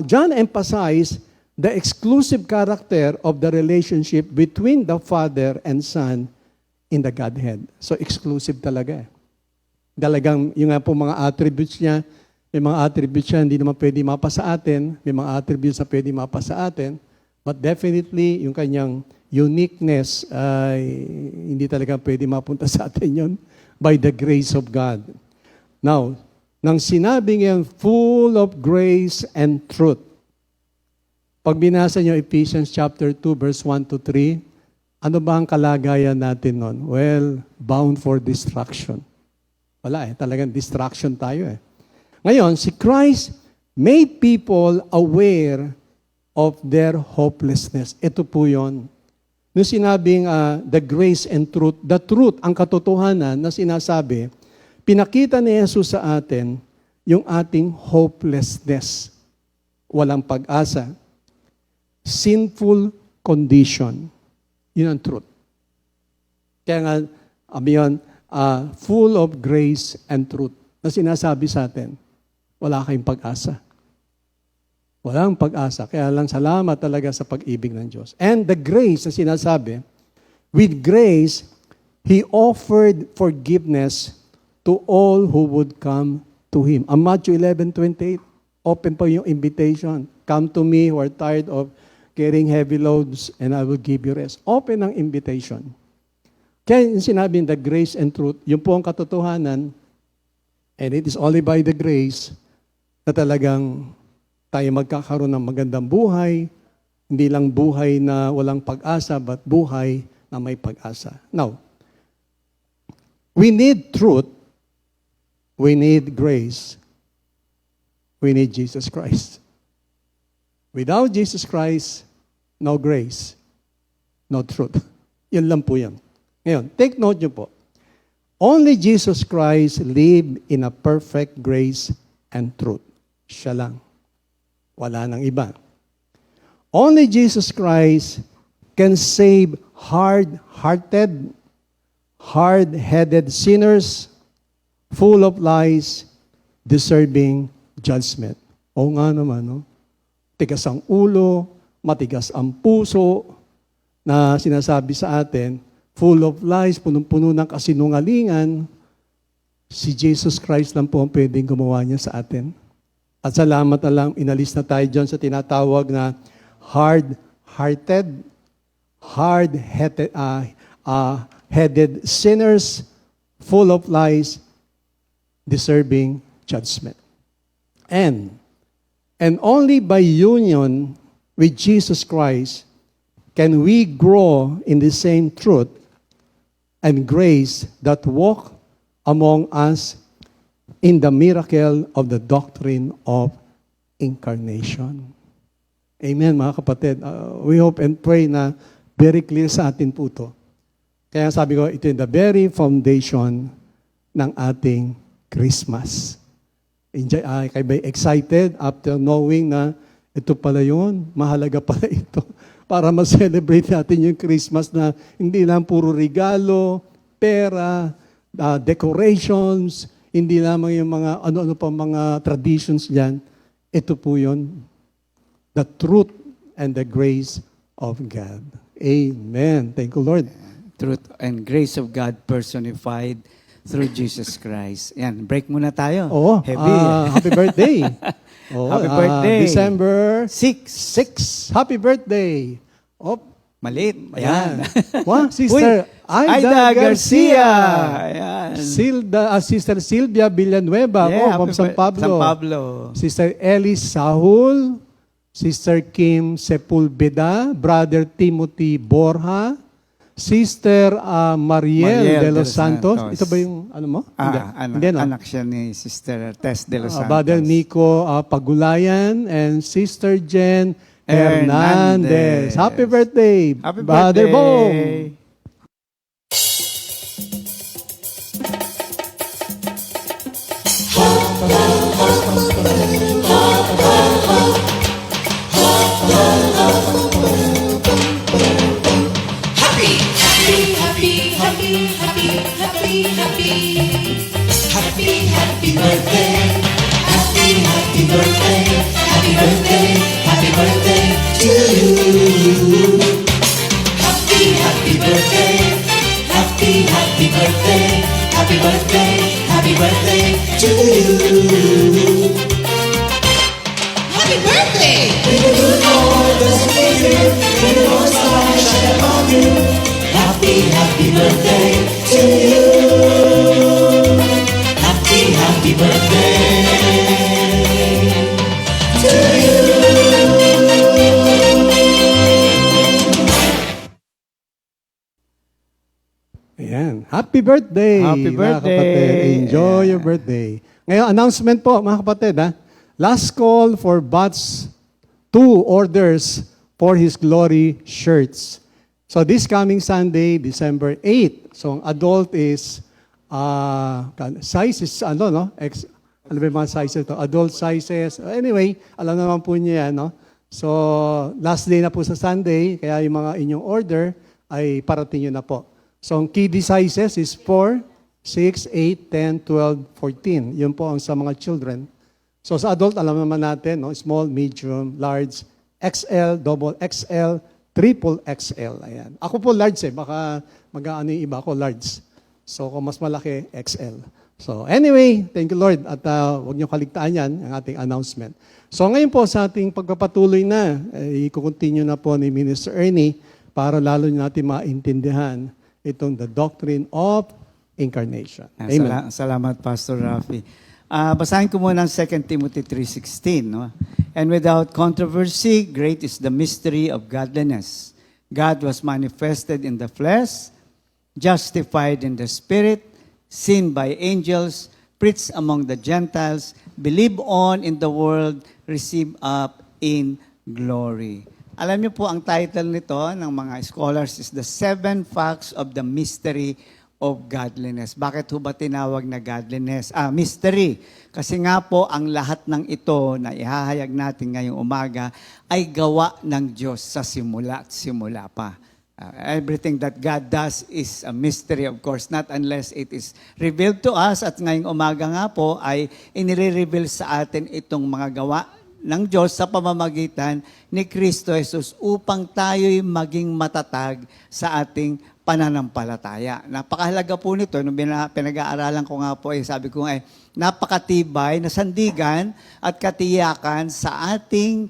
[SPEAKER 6] John emphasized the exclusive character of the relationship between the Father and Son in the Godhead. So exclusive talaga eh. Talagang yung nga po mga attributes niya, may mga attributes siya hindi naman pwede mapa sa atin, may mga attributes na pwede mapa sa atin, but definitely yung kanyang uniqueness ay hindi talaga pwede mapunta sa atin yun by the grace of God. Now, nang sinabi niya full of grace and truth, pag binasa niyo Ephesians chapter 2 verse 1 to 3, ano ba ang kalagayan natin nun? Well, bound for destruction. Wala eh, talagang distraction tayo eh. Ngayon, si Christ made people aware of their hopelessness. Ito po yun. Nung sinabing the grace and truth, the truth, ang katotohanan na sinasabi, pinakita ni Jesus sa atin yung ating hopelessness. Walang pag-asa. Sinful condition. Yun ang truth. Kaya nga, full of grace and truth na sinasabi sa atin, wala kayong pag-asa. Walang pag-asa. Kaya lang salamat talaga sa pag-ibig ng Diyos. And the grace na sinasabi, with grace, He offered forgiveness to all who would come to Him. Matthew 11:28, open pa yung invitation. Come to me who are tired of carrying heavy loads and I will give you rest. Open ang invitation. Kaya yung sinabi, the grace and truth, yun po ang katotohanan, and it is only by the grace na talagang tayo magkakaroon ng magandang buhay, hindi lang buhay na walang pag-asa, but buhay na may pag-asa. Now, we need truth, we need grace, we need Jesus Christ. Without Jesus Christ, no grace, no truth. Yan lang po yan. Ngayon, take note nyo po. Only Jesus Christ lived in a perfect grace and truth. Siya lang. Wala nang iba. Only Jesus Christ can save hard-hearted, hard-headed sinners, full of lies, deserving judgment. Oo nga naman, no? Tigas ang ulo, matigas ang puso, na sinasabi sa atin, full of lies, punong-puno ng kasinungalingan, si Jesus Christ lang po ang pwedeng gumawa niya sa atin. At salamat na lang, inalis na tayo dyan sa tinatawag na hard-hearted, hard-headed sinners, full of lies, deserving judgment. And only by union with Jesus Christ can we grow in the same truth and grace that walk among us in the miracle of the doctrine of incarnation. Amen, mga kapatid. We hope and pray na very clear sa atin po ito. Kaya sabi ko, ito yung the very foundation ng ating Christmas. Kayo ba excited after knowing na ito pala yun, mahalaga pala ito para ma-celebrate natin yung Christmas na hindi lang puro regalo, pera, decorations, hindi lamang yung mga ano-ano pa mga traditions diyan. Ito po yun, the truth and the grace of God. Amen. Thank you, Lord.
[SPEAKER 5] Truth and grace of God personified through Jesus Christ. Yan, break muna tayo.
[SPEAKER 6] Oo.
[SPEAKER 5] Heavy.
[SPEAKER 6] Happy birthday. Oo,
[SPEAKER 5] Happy birthday.
[SPEAKER 6] December
[SPEAKER 5] 6.
[SPEAKER 6] Happy birthday.
[SPEAKER 5] Maliit. Ayan.
[SPEAKER 6] Wow, Sister
[SPEAKER 5] Aida Garcia. Ayan.
[SPEAKER 6] Sister Sylvia Villanueva from San Pablo.
[SPEAKER 5] San Pablo.
[SPEAKER 6] Sister Ellie Sahul. Sister Kim Sepulveda. Brother Timothy Borja. Sister Mariel de los
[SPEAKER 5] Santos.
[SPEAKER 6] Santos. Ito ba yung ano mo? Hindi. Hindi, no?
[SPEAKER 5] Anak siya ni Sister Tess de los Santos.
[SPEAKER 6] Brother Nico Pagulayan and Sister Jen
[SPEAKER 5] Hernandez.
[SPEAKER 6] Hernandez. Happy birthday,
[SPEAKER 5] Happy
[SPEAKER 6] Brother
[SPEAKER 5] birthday!
[SPEAKER 6] Bong!
[SPEAKER 1] Happy, happy, happy, happy, happy, happy, happy. Happy, happy birthday. Happy, happy birthday. Happy birthday, happy birthday to you. Happy, happy birthday. Happy, happy birthday. Happy birthday, happy birthday to you. Happy birthday! May the good Lord bless you. May the Lord's light shine upon you. Happy, happy birthday to you. Happy, happy birthday to you.
[SPEAKER 6] Ayan. Happy birthday!
[SPEAKER 5] Happy
[SPEAKER 6] mga
[SPEAKER 5] birthday!
[SPEAKER 6] kapatid. Enjoy your birthday. Ngayon, announcement po, mga kapatid. Last call for batch 2 orders for His Glory shirts. So this coming Sunday, December 8. So ang adult is, size is ano, no? Ano ba yung mga sizes ito? Adult sizes. Anyway, alam naman po niya yan, no? So last day na po sa Sunday, kaya yung mga inyong order ay parating nyo na po. So ang kiddie sizes is 4, 6, 8, 10, 12, 14. Yun po ang sa mga children. So sa adult, alam naman natin, no? Small, medium, large, XL, double XL, triple XL. Ayan. Ako po large baka mag-aano yung iba ako large. So kung mas malaki, XL. So anyway, thank you Lord. At huwag niyo kaligtaan yan, ang ating announcement. So ngayon po sa ating pagpapatuloy na, i-continue na po ni Minister Ernie para lalo natin maintindihan itong the doctrine of incarnation. Amen.
[SPEAKER 5] Salamat, Pastor Rafi. Basahin ko muna ang 2 Timothy 3:16. No? And without controversy, great is the mystery of godliness. God was manifested in the flesh, justified in the spirit, seen by angels, preached among the Gentiles, believed on in the world, received up in glory. Alam niyo po, ang title nito ng mga scholars is The 7 Facts of the Mystery of Godliness. Bakit ho ba tinawag na godliness? Mystery. Kasi nga po, ang lahat ng ito na ihahayag natin ngayong umaga ay gawa ng Diyos sa simula at simula pa. Everything that God does is a mystery, of course, not unless it is revealed to us. At ngayong umaga nga po ay inire-reveal sa atin itong mga gawa ng Diyos sa pamamagitan ni Kristo Jesus upang tayo'y maging matatag sa ating pananampalataya. Napakahalaga po nito. Nung pinag-aaralan ko nga po, sabi ko napakatibay na sandigan at katiyakan sa ating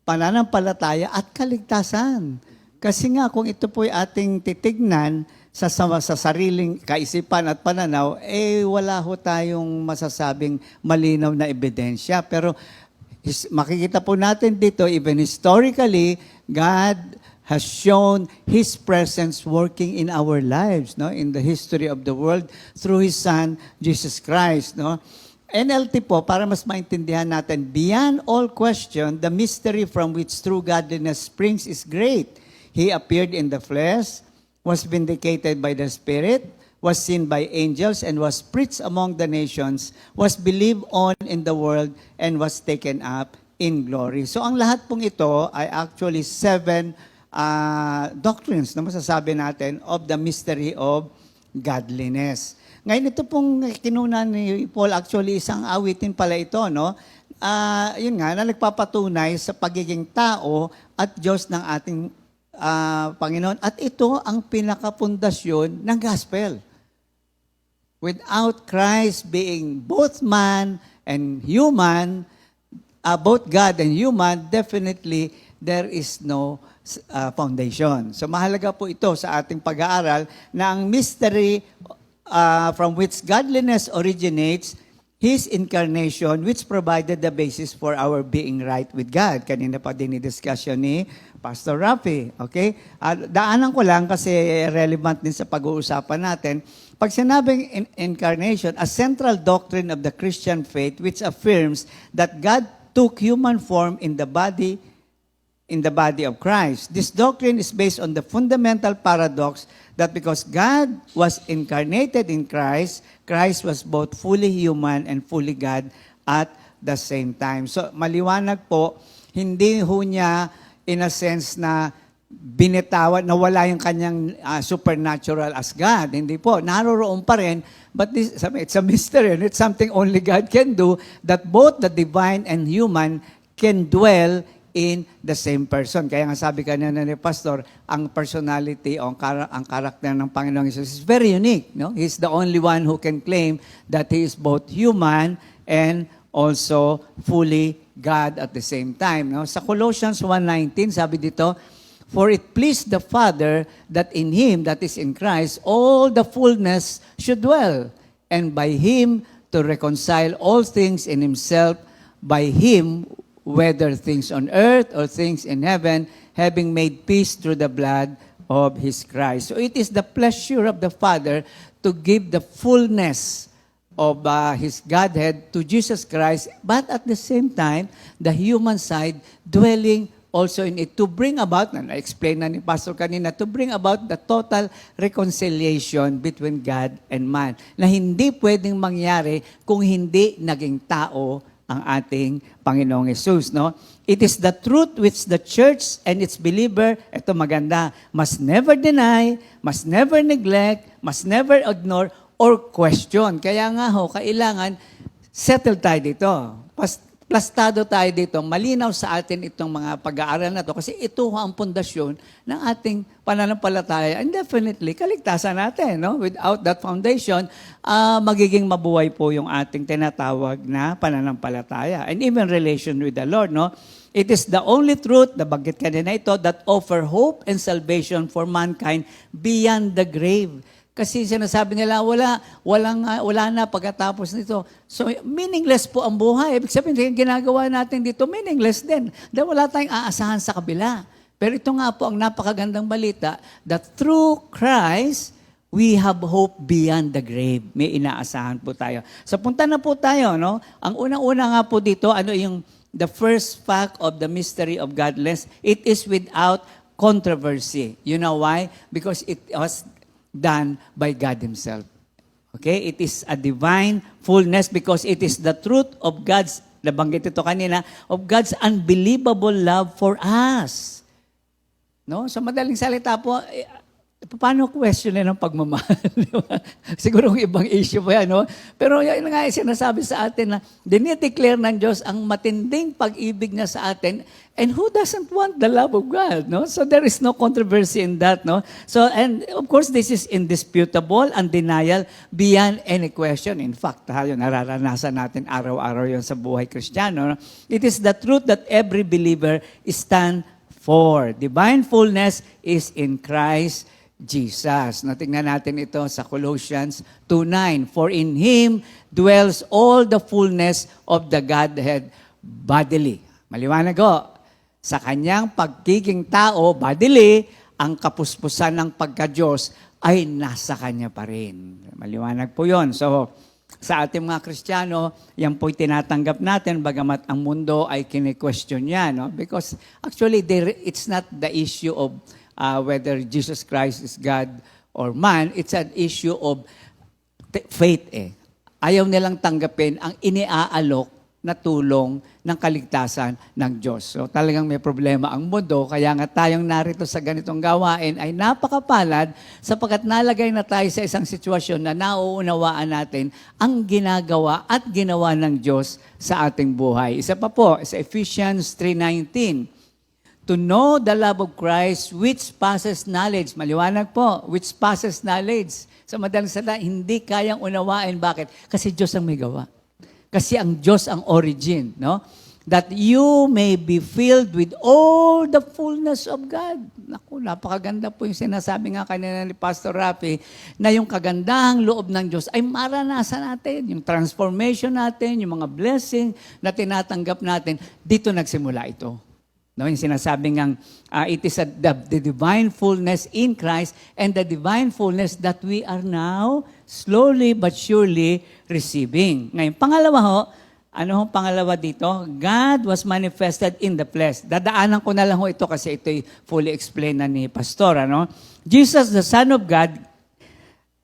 [SPEAKER 5] pananampalataya at kaligtasan. Kasi nga, kung ito po'y ating titignan sa sariling kaisipan at pananaw, wala ho tayong masasabing malinaw na ebidensya. Pero makikita po natin dito, even historically, God has shown His presence working in our lives, no, in the history of the world through His Son, Jesus Christ, no. NLT po, para mas maintindihan natin, beyond all question, the mystery from which true godliness springs is great. He appeared in the flesh, was vindicated by the Spirit, was seen by angels, and was preached among the nations, was believed on in the world, and was taken up in glory. So ang lahat pong ito ay actually 7 doctrines na masasabi natin of the mystery of godliness. Ngayon ito pong kinunan ni Paul, actually isang awitin pala ito, no? Yun nga, na nagpapatunay sa pagiging tao at Diyos ng ating Panginoon. At ito ang pinakapundasyon ng gospel. Without Christ being both man and human, both God and human, definitely there is no foundation. So mahalaga po ito sa ating pag-aaral na ang mystery from which godliness originates His incarnation, which provided the basis for our being right with God. Kanina pa din discussion ni Pastor Rafi. Okay? Daanan ko lang kasi relevant din sa pag-uusapan natin. Pag sinabing incarnation, a central doctrine of the Christian faith which affirms that God took human form in the body of Christ. This doctrine is based on the fundamental paradox that because God was incarnated in Christ, Christ was both fully human and fully God at the same time. So maliwanag po, hindi ho niya in a sense na binitawan, nawala yung kanyang supernatural as God. Hindi po, naroroon pa rin, but it's a mystery and it's something only God can do, that both the divine and human can dwell in the same person. Kaya nga sabi kanina ni Pastor, ang personality o ang karakter ng Panginoong Jesus is very unique. No? He's the only one who can claim that He is both human and also fully God at the same time. No? Sa Colossians 1:19, sabi dito, for it pleased the Father that in Him, that is in Christ, all the fullness should dwell, and by Him to reconcile all things in Himself, by Him whether things on earth or things in heaven, having made peace through the blood of His Christ. So it is the pleasure of the Father to give the fullness of His Godhead to Jesus Christ, but at the same time, the human side dwelling also in it to bring about, na explain na ni Pastor kanina, to bring about the total reconciliation between God and man, na hindi pwedeng mangyari kung hindi naging tao ang ating Panginoong Jesus, no? It is the truth which the church and its believer, ito maganda, must never deny, must never neglect, must never ignore or question. Kaya nga ho, kailangan settle tayo dito. Plastado tayo dito, malinaw sa atin itong mga pag-aaral na to kasi ito ang pundasyon ng ating pananampalataya and definitely kaligtasan natin. No? Without that foundation, magiging mabuhay po yung ating tinatawag na pananampalataya and even relation with the Lord. No? It is the only truth, nabanggit kanina ito, that offer hope and salvation for mankind beyond the grave. Kasi sinasabi nila, wala na pagkatapos nito. So, meaningless po ang buhay. Ibig sabihin, ginagawa natin dito, meaningless din. Dahil wala tayong aasahan sa kabila. Pero ito nga po ang napakagandang balita, that through Christ, we have hope beyond the grave. May inaasahan po tayo. So, punta na po tayo, no? Ang unang-una nga po dito, ano yung the first fact of the mystery of godless? It is without controversy. You know why? Because it was done by God Himself. Okay? It is a divine fullness because it is the truth of God's, nabanggit ito kanina, of God's unbelievable love for us. No? So madaling salita po, paano questionin ang pagmamahal? Siguro ibang issue po yan, no? Pero yan nga yung sinasabi sa atin na dinideclare ng Diyos ang matinding pag-ibig niya sa atin. And who doesn't want the love of God, no? So there is no controversy in that, no? So, and of course, this is indisputable, undenial, beyond any question. In fact, tayo nararanasan natin araw-araw yon sa buhay Kristiyano. No? It is the truth that every believer stand for. Divine fullness is in Christ Jesus. Natingnan natin ito sa Colossians 2:9. For in Him dwells all the fullness of the Godhead bodily. Maliwanag ko, sa Kanyang pagiging tao, bodily, ang kapuspusan ng pagka-Diyos ay nasa Kanya pa rin. Maliwanag po yon. So, sa ating mga Kristiyano, yan po'y tinatanggap natin, bagamat ang mundo ay kine-question niya. No? Because actually, it's not the issue of whether Jesus Christ is God or man, it's an issue of faith. Ayaw nilang tanggapin ang iniaalok na tulong ng kaligtasan ng Diyos. So talagang may problema ang mundo, kaya nga tayong narito sa ganitong gawain ay napakapalad sapagkat nalagay na tayo sa isang sitwasyon na nauunawaan natin ang ginagawa at ginawa ng Diyos sa ating buhay. Isa pa po, sa Ephesians 3:19, to know the love of Christ which passes knowledge. Maliwanag po, which passes knowledge. Sa madaling salita, hindi kayang unawain. Bakit? Kasi Diyos ang may gawa. Kasi ang Diyos ang origin, no? that you may be filled with all the fullness of God. Naku, napakaganda po yung sinasabi nga kanina ni Pastor Rafi, na yung kagandahang loob ng Diyos ay maranasan natin. Yung transformation natin, yung mga blessing na tinatanggap natin, dito nagsimula ito. No, yung sinasabi ngang it is the divine fullness in Christ and the divine fullness that we are now slowly but surely receiving. Ngayon, pangalawa ho, ano hong pangalawa dito? God was manifested in the flesh. Dadaanan ko na lang ho ito kasi ito'y fully explained na ni Pastor. Ano? Jesus, the Son of God,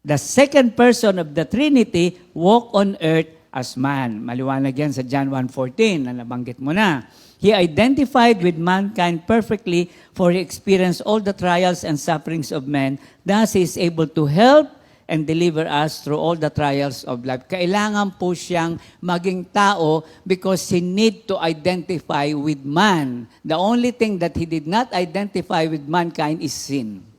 [SPEAKER 5] the second person of the Trinity, walked on earth as man. Maliwanag yan sa John 1:14 na nabanggit mo na. He identified with mankind perfectly, for he experienced all the trials and sufferings of men. Thus, he is able to help and deliver us through all the trials of life. Kailangan po siyang maging tao because he need to identify with man. The only thing that he did not identify with mankind is sin.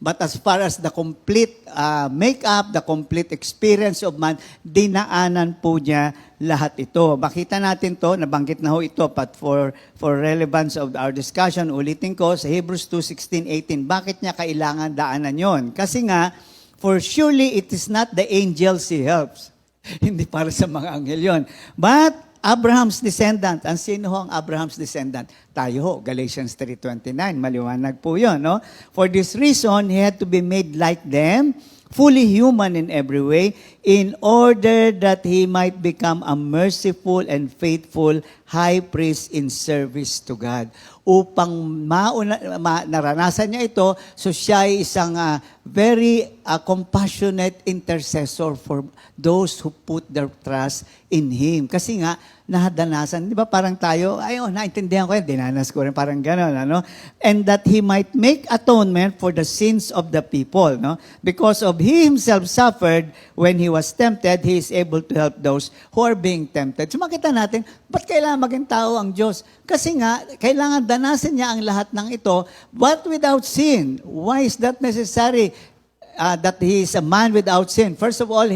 [SPEAKER 5] But as far as the complete makeup, the complete experience of man, dinaanan po niya lahat ito. Makita natin to, nabanggit na ho ito, but for relevance of our discussion, ulitin ko sa Hebrews 2:16-18, bakit niya kailangan daanan yon? Kasi nga, for surely it is not the angels he helps. Hindi para sa mga anghel yon. But Abraham's descendant. Ang sino ho ang Abraham's descendant? Tayo ho, Galatians 3:29. Maliwanag po yun, no? For this reason, he had to be made like them, fully human in every way, in order that he might become a merciful and faithful high priest in service to God. Upang naranasan niya ito, so siya ay isang very compassionate intercessor for those who put their trust in Him. Kasi nga, nahadanasan, di ba parang tayo, naintindihan ko yan, dinanas ko rin, parang gano'n, ano? And that He might make atonement for the sins of the people, no? Because of He Himself suffered when He was tempted, He is able to help those who are being tempted. So makita natin, ba't kailangan maging tao ang Diyos? Kasi nga, kailangan danasin niya ang lahat ng ito, but without sin. Why is that necessary? That He is a man without sin. First of all,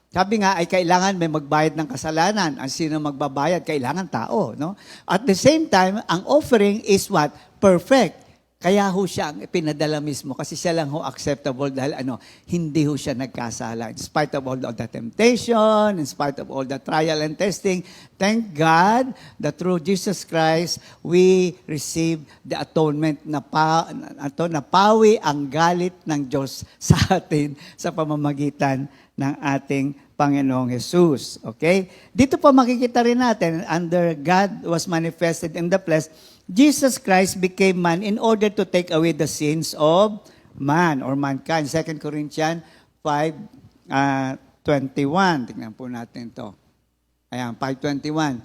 [SPEAKER 5] sabi nga ay kailangan may magbayad ng kasalanan. Ang sino magbabayad? Kailangan tao. No? At the same time, ang offering is what? Perfect. Kaya ho siya ang pinadala mismo kasi siya lang ho acceptable dahil hindi ho siya nagkasala. In spite of all the temptation, in spite of all the trial and testing, thank God that through Jesus Christ, we receive the atonement na napawi ang galit ng Diyos sa atin sa pamamagitan ng ating Panginoong Jesus. Okay? Dito po makikita rin natin, under God was manifested in the flesh, Jesus Christ became man in order to take away the sins of man or mankind. 2 Corinthians 5:21. Tingnan po natin ito. Ayan, 5:21.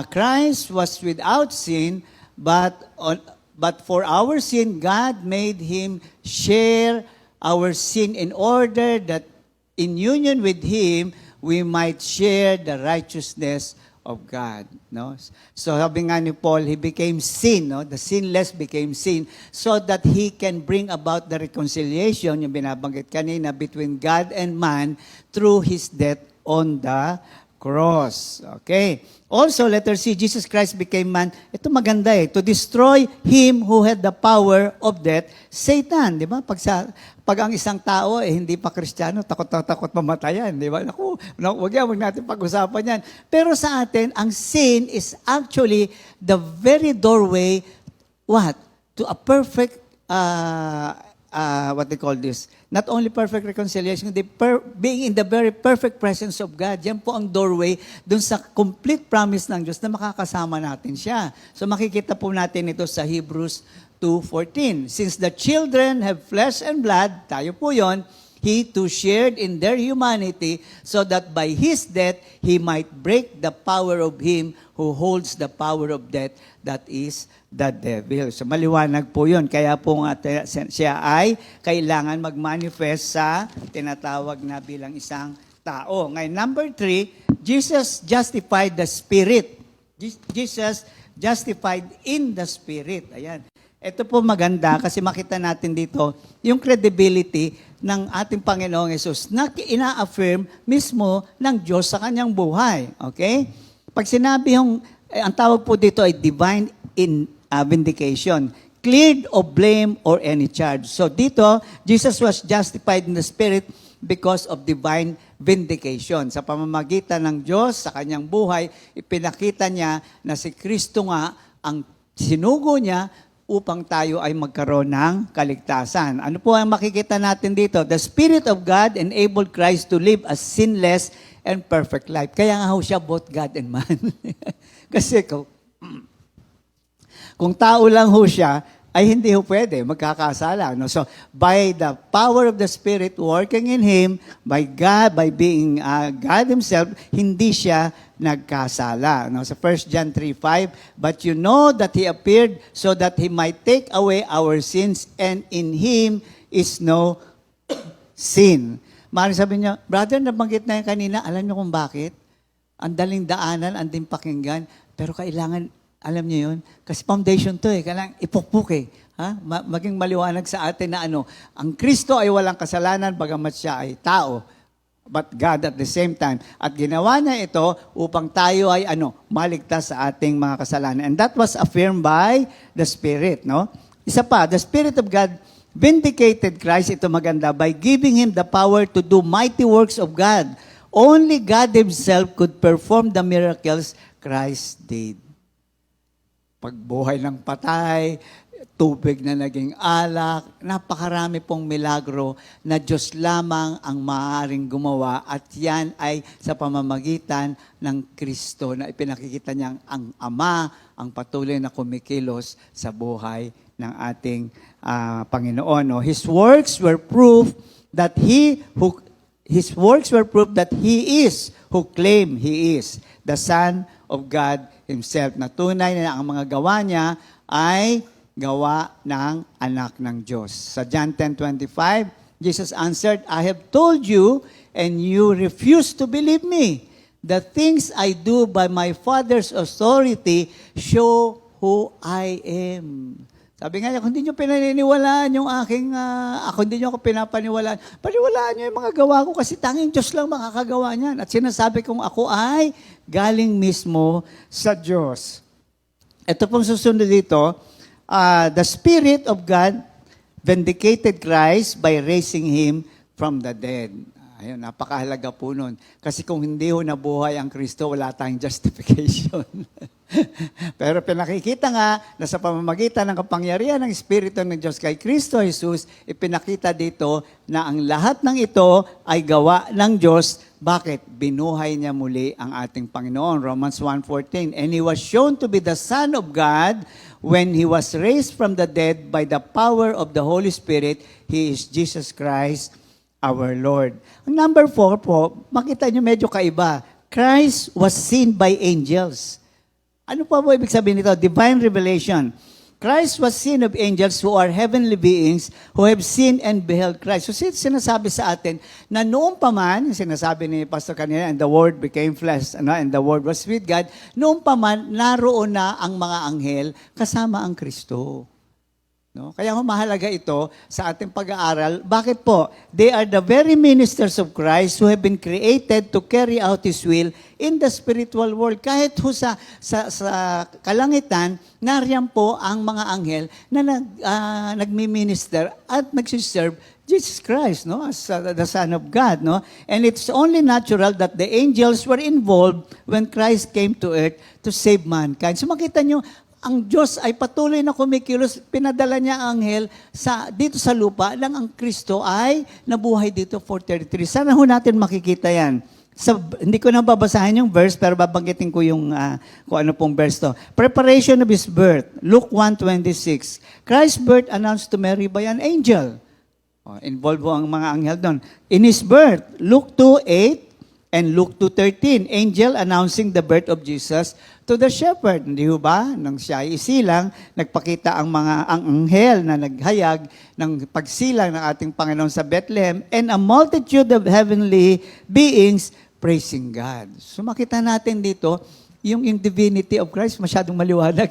[SPEAKER 5] Christ was without sin, but for our sin, God made Him share our sin in order that in union with Him, we might share the righteousness of God. No? So sabi nga ni Paul, He became sin. No? The sinless became sin so that He can bring about the reconciliation, yung binabanggit kanina, between God and man through His death on the cross. Okay? Also, letter C, Jesus Christ became man. Ito maganda to destroy him who had the power of death, Satan. Di ba? Pag ang isang tao hindi pa Kristiyano, takot mamatayan. Di ba? Naku, wag natin pag-usapan yan. Pero sa atin, ang sin is actually the very doorway, what? To a perfect, what they call this? Not only perfect reconciliation, being in the very perfect presence of God. Yan po ang doorway dun sa complete promise ng Diyos na makakasama natin siya. So makikita po natin ito sa Hebrews 2:14. Since the children have flesh and blood, tayo po yon, He too shared in their humanity so that by His death, He might break the power of him who holds the power of death, that is the devil. So maliwanag po yun. Kaya po nga siya ay kailangan mag-manifest sa tinatawag na bilang isang tao. Ngayon, number 3, Jesus justified the Spirit. Jesus justified in the Spirit. Ayan. Ito po maganda kasi makita natin dito yung credibility ng ating Panginoong Yesus na ina-affirm mismo ng Diyos sa kanyang buhay. Okay? Pag sinabi yung Ang tawag po dito ay divine vindication. Cleared of blame or any charge. So dito, Jesus was justified in the Spirit because of divine vindication. Sa pamamagitan ng Diyos, sa kanyang buhay, ipinakita niya na si Kristo nga ang sinugo niya upang tayo ay magkaroon ng kaligtasan. Ano po ang makikita natin dito? The Spirit of God enabled Christ to live a sinless and perfect life. Kaya nga ho siya both God and man. Kasi kung tao lang ho siya, ay hindi ho pwede, magkakasala. No? So, by the power of the Spirit working in Him, by being God Himself, hindi siya nagkasala. No? So, 1 John 3:5, but you know that He appeared so that He might take away our sins, and in Him is no sin. Maaaring sabi niya, brother, nabanggit na yan kanina, alam niyo kung bakit? Ang daling daanan, ang daling pakinggan, pero kailangan, alam niyo yun? Kasi foundation to kailangan ipukpuk Ha? Maging maliwanag sa atin na ang Kristo ay walang kasalanan, bagamat siya ay tao, but God at the same time. At ginawa niya ito upang tayo ay maligtas sa ating mga kasalanan. And that was affirmed by the Spirit. No? Isa pa, the Spirit of God vindicated Christ, ito maganda, by giving Him the power to do mighty works of God. Only God Himself could perform the miracles Christ did. Pagbuhay ng patay, tubig na naging alak, napakarami pong milagro na Diyos lamang ang maaaring gumawa at yan ay sa pamamagitan ng Kristo na ipinakikita niyang ang Ama ang patuloy na kumikilos sa buhay ng ating Panginoon. No? His works were proof that He is who claimed He is, the Son of God Himself. Na tunay na ang mga gawa niya ay gawa ng anak ng Diyos. Sa John 10:25, Jesus answered, I have told you and you refuse to believe me. The things I do by my Father's authority show who I am. Sabi nga niya, kung hindi nyo pinaniniwalaan yung aking, ako hindi nyo ako pinapaniwalaan, paniwalaan nyo yung mga gawa ko kasi tanging Diyos lang makakagawa niyan. At sinasabi kong ako ay galing mismo sa Diyos. Ito pong susunod dito, the Spirit of God vindicated Christ by raising Him from the dead. Ayun, napakahalaga po nun. Kasi kung hindi ho nabuhay ang Kristo, wala tayong justification. Pero pinakikita nga na sa pamamagitan ng kapangyarihan ng Espiritu ng Diyos kay Kristo Jesus, ipinakita dito na ang lahat ng ito ay gawa ng Diyos. Bakit? Binuhay niya muli ang ating Panginoon. Romans 1:14, and He was shown to be the Son of God when He was raised from the dead by the power of the Holy Spirit. He is Jesus Christ, our Lord. Ang number 4 po, makita niyo medyo kaiba. Christ was seen by angels. Ano pa po ibig sabihin nito? Divine revelation. Christ was seen of angels who are heavenly beings who have seen and beheld Christ. So sinasabi sa atin na noong pa man, sinasabi ni Pastor kanina, and the Word became flesh, and the Word was with God, noong pa man, naroon na ang mga anghel kasama ang Kristo. No? Kaya mahalaga ito sa ating pag-aaral. Bakit po? They are the very ministers of Christ who have been created to carry out His will in the spiritual world. Kahit ho sa kalangitan, nariyan po ang mga anghel na nagmi-minister at nagsiserve Jesus Christ, no, as the Son of God, no? And it's only natural that the angels were involved when Christ came to earth to save mankind. So makita nyo, ang Diyos ay patuloy na kumikilos, pinadala niya ang anghel dito sa lupa, lang ang Kristo ay nabuhay dito for 33. Sana ho natin makikita yan. Hindi ko na babasahin yung verse, pero babanggitin ko yung kung ano pong verse to. Preparation of His birth, Luke 1:26. Christ's birth announced to Mary by an angel. Involved po ang mga anghel doon. In His birth, Luke 2:8 and Luke 2:13, angel announcing the birth of Jesus to the shepherd. Hindi ba? Nang siya ay isilang, nagpakita ang anghel na naghayag ng pagsilang ng ating Panginoon sa Bethlehem, and a multitude of heavenly beings praising God. So makita natin dito, yung divinity of Christ masyadong maliwanag.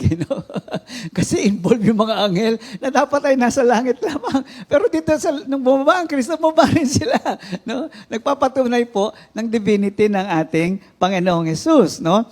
[SPEAKER 5] Kasi involved yung mga anghel na dapat ay nasa langit lamang. Pero dito, nung bumaba ang Kristo, bumaba rin sila. No? Nagpapatunay po ng divinity ng ating Panginoong Jesus. No?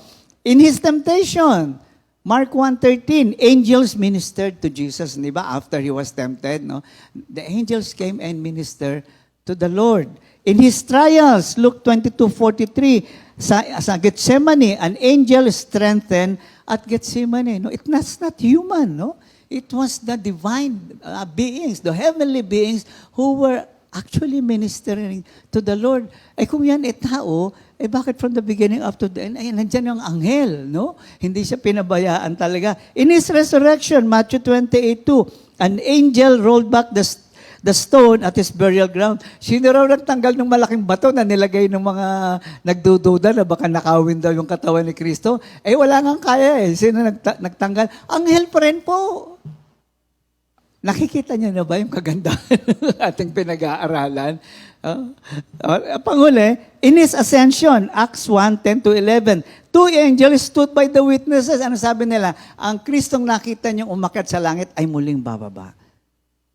[SPEAKER 5] In his temptation, Mark 1:13, angels ministered to Jesus, di ba? After he was tempted, no? The angels came and ministered to the Lord. In his trials, Luke 22:43, sa Gethsemane, an angel strengthened at Gethsemane. No, it's not human, no? It was the divine beings, the heavenly beings who were actually ministering to the Lord. Kung yan tao, bakit from the beginning up to the end, nandyan yung anghel, no? Hindi siya pinabayaan talaga. In his resurrection, Matthew 28:2, an angel rolled back the stone at his burial ground. Sino raw nagtanggal ng malaking bato na nilagay ng mga nagdududa na baka nakawin daw yung katawan ni Kristo? Wala nga kaya eh. Sino nagtanggal? Anghel pa rin po. Nakikita niyo na ba yung kagandahan ng ating pinag-aaralan? Panghuli, in his ascension, Acts 1:10-11, two angels stood by the witnesses. Ano sabi nila? Ang Kristong nakita niyong umakyat sa langit ay muling bababa.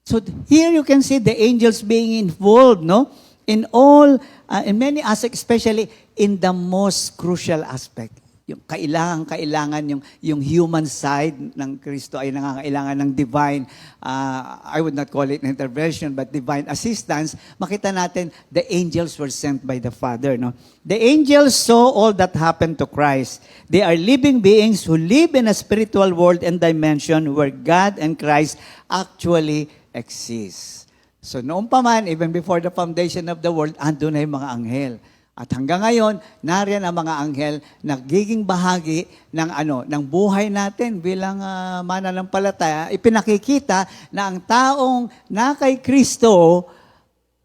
[SPEAKER 5] So here you can see the angels being involved, no? In all, in many aspects, especially in the most crucial aspect. Yung kailangan yung human side ng Kristo ay nangangailangan ng divine, I would not call it intervention, but divine assistance. Makita natin, the angels were sent by the Father, no? The angels saw all that happened to Christ. They are living beings who live in a spiritual world and dimension where God and Christ actually exist. So noong pa man, even before the foundation of the world, andun na yung mga anghel. At hanggang ngayon, nariyan ang mga anghel nagiging bahagi ng buhay natin bilang mananampalataya. Ipinakikita na ang taong na kay Kristo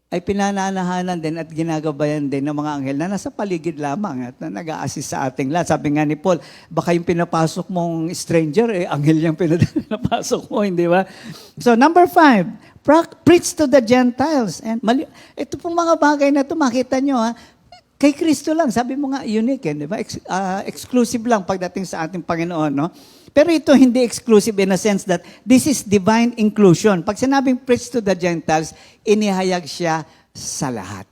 [SPEAKER 5] ay pinananahanan din at ginagabayan din ng mga anghel na nasa paligid lamang at na nag-a-assist sa ating lahat. Sabi nga ni Paul, baka yung pinapasok mong stranger, anghel yung pinapasok mo, hindi ba? So number 5, preach to the Gentiles. And ito pong mga bagay na ito, makita nyo kay Kristo lang, sabi mo nga, unique, di ba? Exclusive lang pagdating sa ating Panginoon, no? Pero ito hindi exclusive in a sense that this is divine inclusion. Pag sinabing preach to the Gentiles, inihayag siya sa lahat.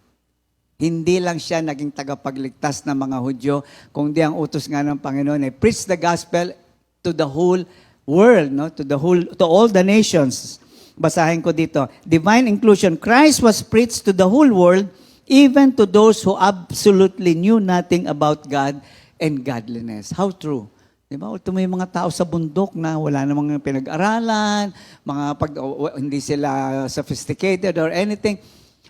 [SPEAKER 5] Hindi lang siya naging tagapagligtas ng mga Hudyo, kundi ang utos nga ng Panginoon ay preach the gospel to the whole world, no? To all the nations. Basahin ko dito. Divine inclusion. Christ was preached to the whole world, even to those who absolutely knew nothing about God and godliness. How true? Diba? Ito may mga tao sa bundok na wala namang pinag-aralan, hindi sila sophisticated or anything.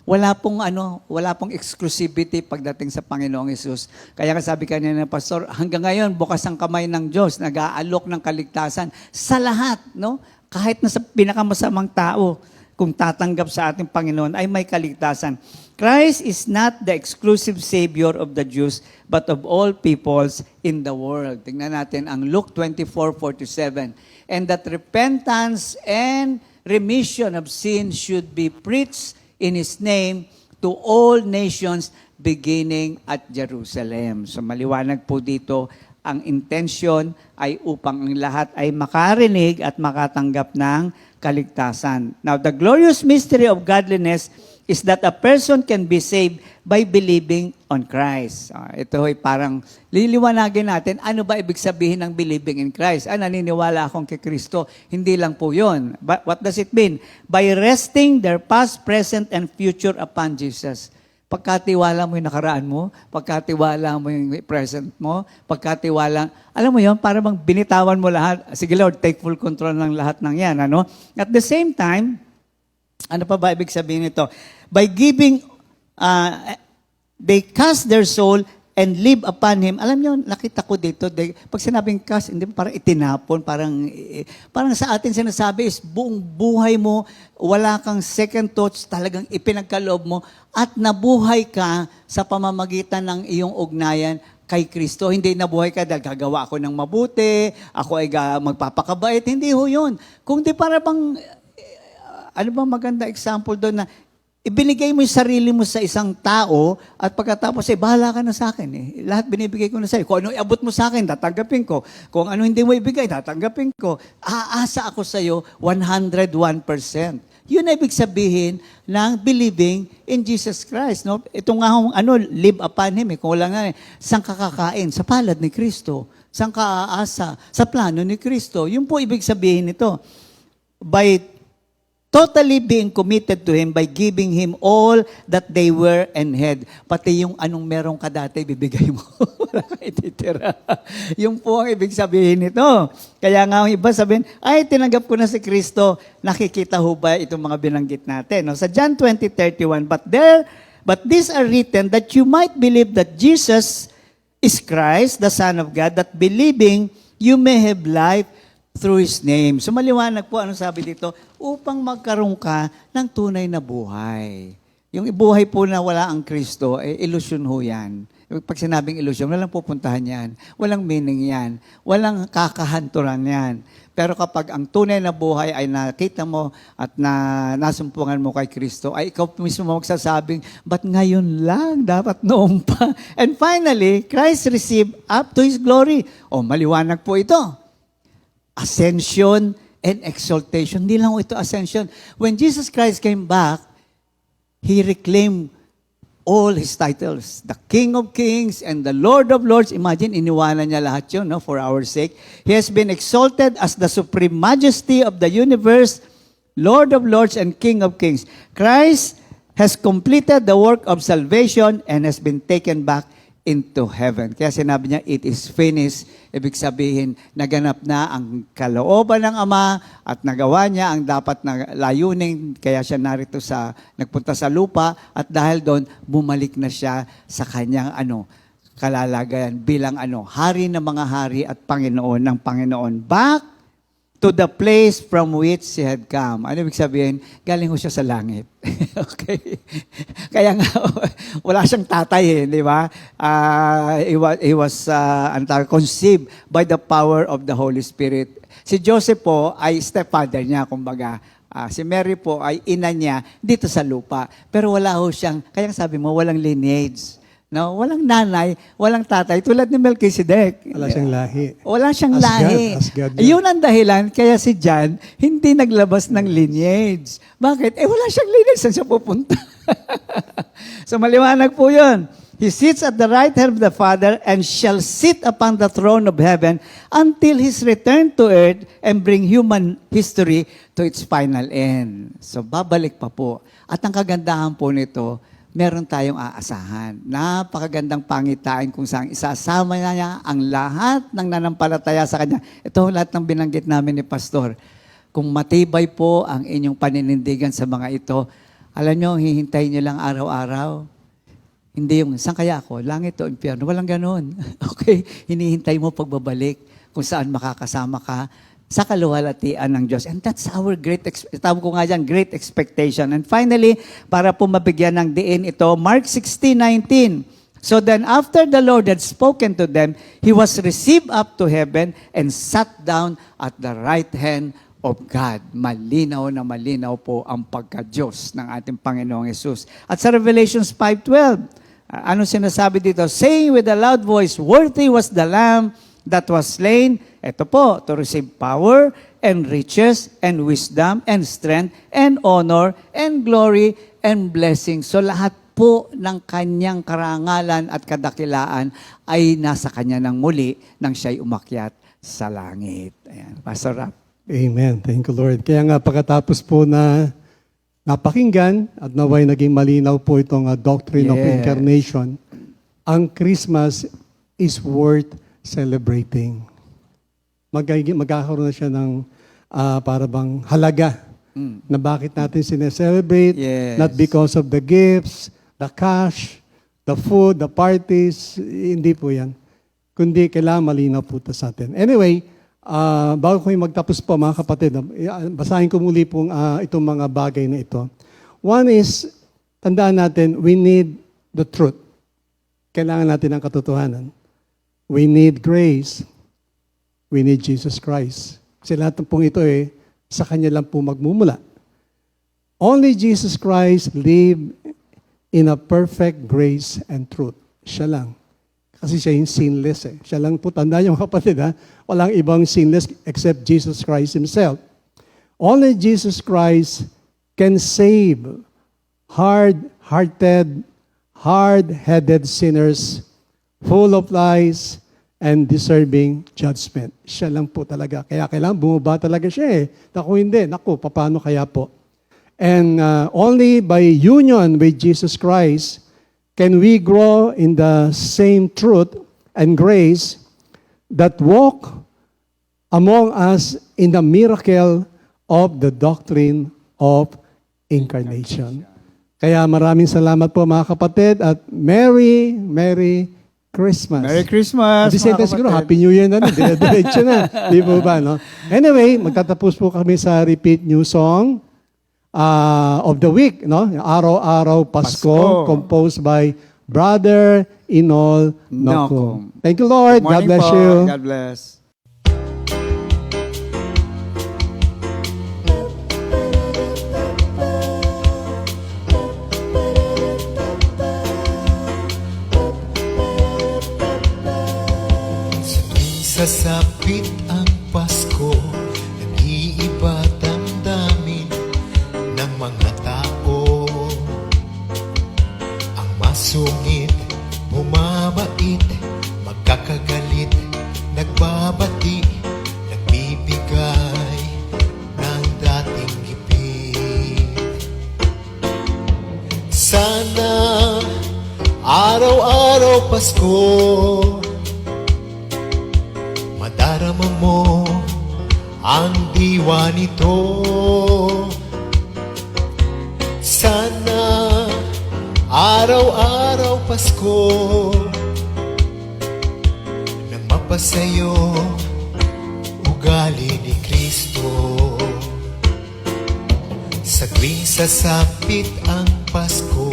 [SPEAKER 5] Wala pong exclusivity pagdating sa Panginoong Hesus. Kaya sabi kanina ng pastor, hanggang ngayon bukas ang kamay ng Diyos, nag-aalok ng kaligtasan sa lahat, no? Kahit na sa pinakamasamang tao, kung tatanggap sa ating Panginoon, ay may kaligtasan. Christ is not the exclusive Savior of the Jews, but of all peoples in the world. Tingnan natin ang Luke 24:47. And that repentance and remission of sin should be preached in His name to all nations, beginning at Jerusalem. So maliwanag po dito, ang intention ay upang ang lahat ay makarinig at makatanggap ng kaligtasan. Now, the glorious mystery of godliness is that a person can be saved by believing on Christ. Ito ay parang liliwanagin natin, ano ba ibig sabihin ng believing in Christ? Naniniwala akong kay Kristo. Hindi lang po yun. But what does it mean? By resting their past, present, and future upon Jesus. Pagkatiwala mo yung nakaraan mo, pagkatiwala mo yung present mo, alam mo yun, para bang binitawan mo lahat. Sige Lord, take full control ng lahat ng yan. Ano? At the same time, ano pa ba ibig sabihin nito? By giving, they cast their soul and live upon Him. Alam niyo, nakita ko dito, pag sinabing cast, hindi parang itinapon, parang sa atin sinasabi is buong buhay mo, wala kang second thoughts, talagang ipinagkaloob mo, at nabuhay ka sa pamamagitan ng iyong ugnayan kay Kristo. Hindi nabuhay ka dahil gagawa ako ng mabuti, ako ay magpapakabait. Hindi ho yun. Kung di para bang, ano bang maganda example doon na ibinigay mo yung sarili mo sa isang tao at pagkatapos bahala ka na sa akin. Lahat binibigay ko na sa iyo. Kung ano iabot mo sa akin, tatanggapin ko. Kung ano hindi mo ibigay, tatanggapin ko. Aasa ako sa iyo 101%. Yun ang ibig sabihin ng believing in Jesus Christ. No? Ito nga live upon Him. Kung wala nga, saan ka kakain? Sa palad ni Kristo. Saan ka aasa? Sa plano ni Kristo. Yun po ibig sabihin nito. By totally being committed to Him, by giving Him all that they were and had. Pati yung anong meron ka dati, bibigay mo. Wala ka ititira. Yung po ang ibig sabihin nito. Kaya nga ang iba sabihin, ay, tinanggap ko na si Kristo. Nakikita ho ba itong mga binanggit natin? No? Sa John 20:31, but these are written that you might believe that Jesus is Christ, the Son of God, that believing you may have life through His name. So maliwanag po, ano sabi dito? Upang magkaroon ka ng tunay na buhay. Yung buhay po na wala ang Kristo, ilusyon ho yan. Pag sinabing ilusyon, walang pupuntahan yan. Walang meaning yan. Walang kakahanturan yan. Pero kapag ang tunay na buhay ay nakita mo at nasumpungan mo kay Kristo, ay ikaw mismo magsasabing, ba't ngayon lang? Dapat noon pa. And finally, Christ received up to His glory. O, maliwanag po ito. Ascension and exaltation. Hindi lang ito ascension. When Jesus Christ came back, He reclaimed all His titles. The King of Kings and the Lord of Lords. Imagine, iniwanan niya lahat yun, no, for our sake. He has been exalted as the supreme majesty of the universe, Lord of Lords and King of Kings. Christ has completed the work of salvation and has been taken back into heaven. Kaya sinabi niya, it is finished. Ibig sabihin, naganap na ang kalooban ng Ama at nagawa niya ang dapat na layunin. Kaya siya nagpunta sa lupa at dahil doon, bumalik na siya sa kanyang kalalagayan bilang hari ng mga hari at Panginoon ng Panginoon. Back to the place from which He had come. Ano ibig sabihin? Galing ho siya sa langit. Okay? Kaya nga, wala siyang tatay di ba? He was conceived by the power of the Holy Spirit. Si Joseph po ay stepfather niya, kumbaga. Si Mary po ay ina niya dito sa lupa. Pero wala ho siyang, kaya sabi mo, walang lineage. No, walang nanay, walang tatay, tulad ni Melchizedek.
[SPEAKER 6] Wala siyang lahi.
[SPEAKER 5] Wala siyang
[SPEAKER 6] As
[SPEAKER 5] lahi.
[SPEAKER 6] God, as God.
[SPEAKER 5] Yun ang dahilan, kaya si John hindi naglabas ng lineage. Bakit? Wala siyang lineage. Saan siya pupunta? So maliwanag po yun. He sits at the right hand of the Father and shall sit upon the throne of heaven until His return to earth and bring human history to its final end. So babalik pa po. At ang kagandahan po nito, meron tayong aasahan. Napakagandang pangitain kung saan isasama niya ang lahat ng nanampalataya sa Kanya. Ito lahat ng binanggit namin ni Pastor. Kung matibay po ang inyong paninindigan sa mga ito, alam nyo, hihintayin nyo lang araw-araw. Hindi yung, saan kaya ako? Langit o impyerno? Walang ganun. Okay? Hinihintay mo pagbabalik kung saan makakasama ka sa kaluwalhatian ng Diyos. And that's our tawag ko nga dyan, great expectation. And finally, para po mabigyan ng diin ito, Mark 16:19. So then after the Lord had spoken to them, He was received up to heaven and sat down at the right hand of God. Malinaw na malinaw po ang pagka-Diyos ng ating Panginoong Yesus. At sa Revelations 5:12, ano sinasabi dito? Saying with a loud voice, worthy was the Lamb that was slain, ito po, to receive power and riches and wisdom and strength and honor and glory and blessing. So lahat po ng kanyang karangalan at kadakilaan ay nasa kanya ng muli nang siya'y umakyat sa langit. Ayan, Pastor Rap.
[SPEAKER 6] Amen. Thank you, Lord. Kaya nga pagkatapos po na napakinggan at naway naging malinaw po itong doctrine of
[SPEAKER 5] Yes.
[SPEAKER 6] incarnation, ang Christmas is worth celebrating. Magkakaroon na siya ng para bang halaga na bakit natin sineselebrate.
[SPEAKER 5] Yes.
[SPEAKER 6] Not because of the gifts, the cash, the food, the parties. Hindi po yan. Kundi kailangan malinaw po ito sa atin. Anyway, bago ko magtapos po mga kapatid, basahin ko muli po itong mga bagay na ito. One is, tandaan natin, we need the truth. Kailangan natin ang katotohanan. We need grace. We need Jesus Christ. Kasi lahat ng pong ito sa Kanya lang po magmumula. Only Jesus Christ lived in a perfect grace and truth. Siya lang. Kasi siya yung sinless Siya lang po, tandaan niyo mga kapatid walang ibang sinless except Jesus Christ Himself. Only Jesus Christ can save hard-hearted, hard-headed sinners, full of lies, and deserving judgment. Siya lang po talaga. Kaya kailangan bumaba talaga siya eh. Naku hindi, naku, paano kaya po? And only by union with Jesus Christ can we grow in the same truth and grace that walk among us in the miracle of the doctrine of incarnation. Kaya maraming salamat po mga kapatid at Merry Christmas.
[SPEAKER 5] Merry Christmas,
[SPEAKER 6] At the same
[SPEAKER 5] mga
[SPEAKER 6] time siguro,
[SPEAKER 5] kapatid.
[SPEAKER 6] Happy New Year na rin. Diretso na. Di po ba, no? Anyway, magtatapos po kami sa repeat new song of the week, no? Araw-araw Pasko,
[SPEAKER 5] Pasko.
[SPEAKER 6] composed by Brother Inol Nocum. Thank you, Lord.
[SPEAKER 5] Good
[SPEAKER 6] God
[SPEAKER 5] morning
[SPEAKER 6] bless
[SPEAKER 5] po.
[SPEAKER 6] you.
[SPEAKER 5] God bless.
[SPEAKER 1] Sasapit ang Pasko, nag-iiba damdamin ng mga tao. Ang masungit, bumabait, magkakagalit, nagbabati, nagbibigay ng dating gipit. Sana araw-araw Pasko, madarama mo ang diwa nito. Sana araw-araw Pasko nang mapasayo ugali ni Kristo. Sa tuwing sasapit ang Pasko,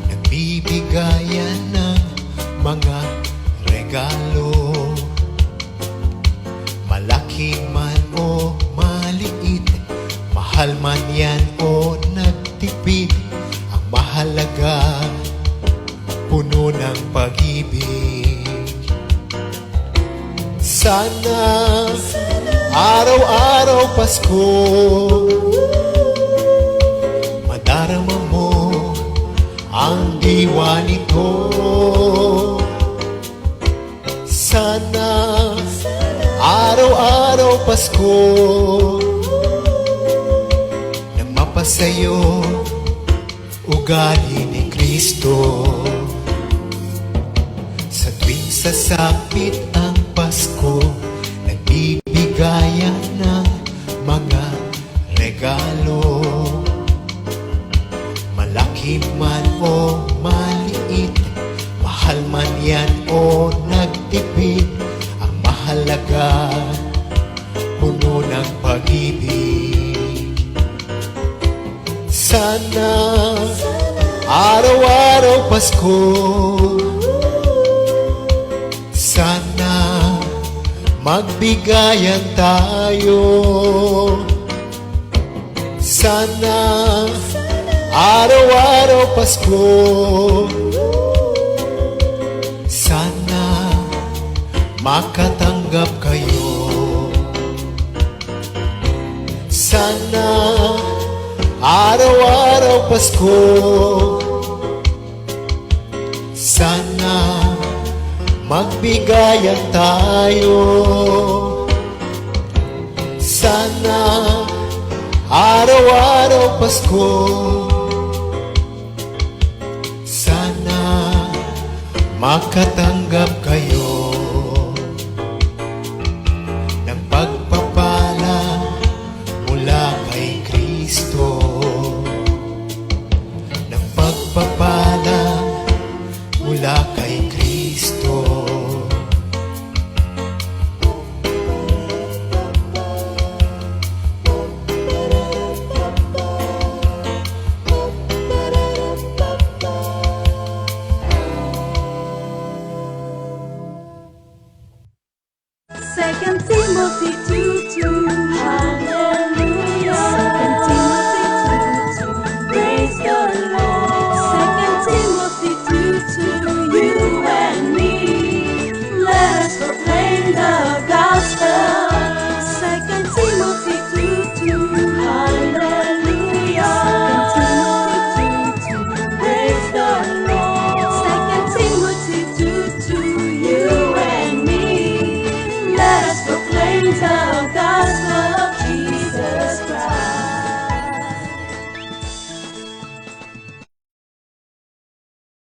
[SPEAKER 1] nagbibigayan ng mga regalo. Malaki man o maliit, mahal man yan o nagtipid, ang mahalaga, puno ng pag-ibig. Sana araw-araw Pasko, madarama mo ang diwa nito. Sana araw-araw Pasko nang mapasayo ugali ni Kristo. Sa tuwing sasapit ang Pasko, nagbibigayan ng mga regalo. Malaki man o maliit, mahal man yan o nagtipid, ang mahalaga, puno ng pag-ibig. Sana araw-araw Pasko, sana magbigayan tayo. Sana araw-araw Pasko, sana makatanggap kayo. Sana araw-araw Pasko, sana magbigayan tayo. Sana araw-araw Pasko, sana makatanggap kayo ng pagpapala mula kay Kristo, ng pagpapala mula kay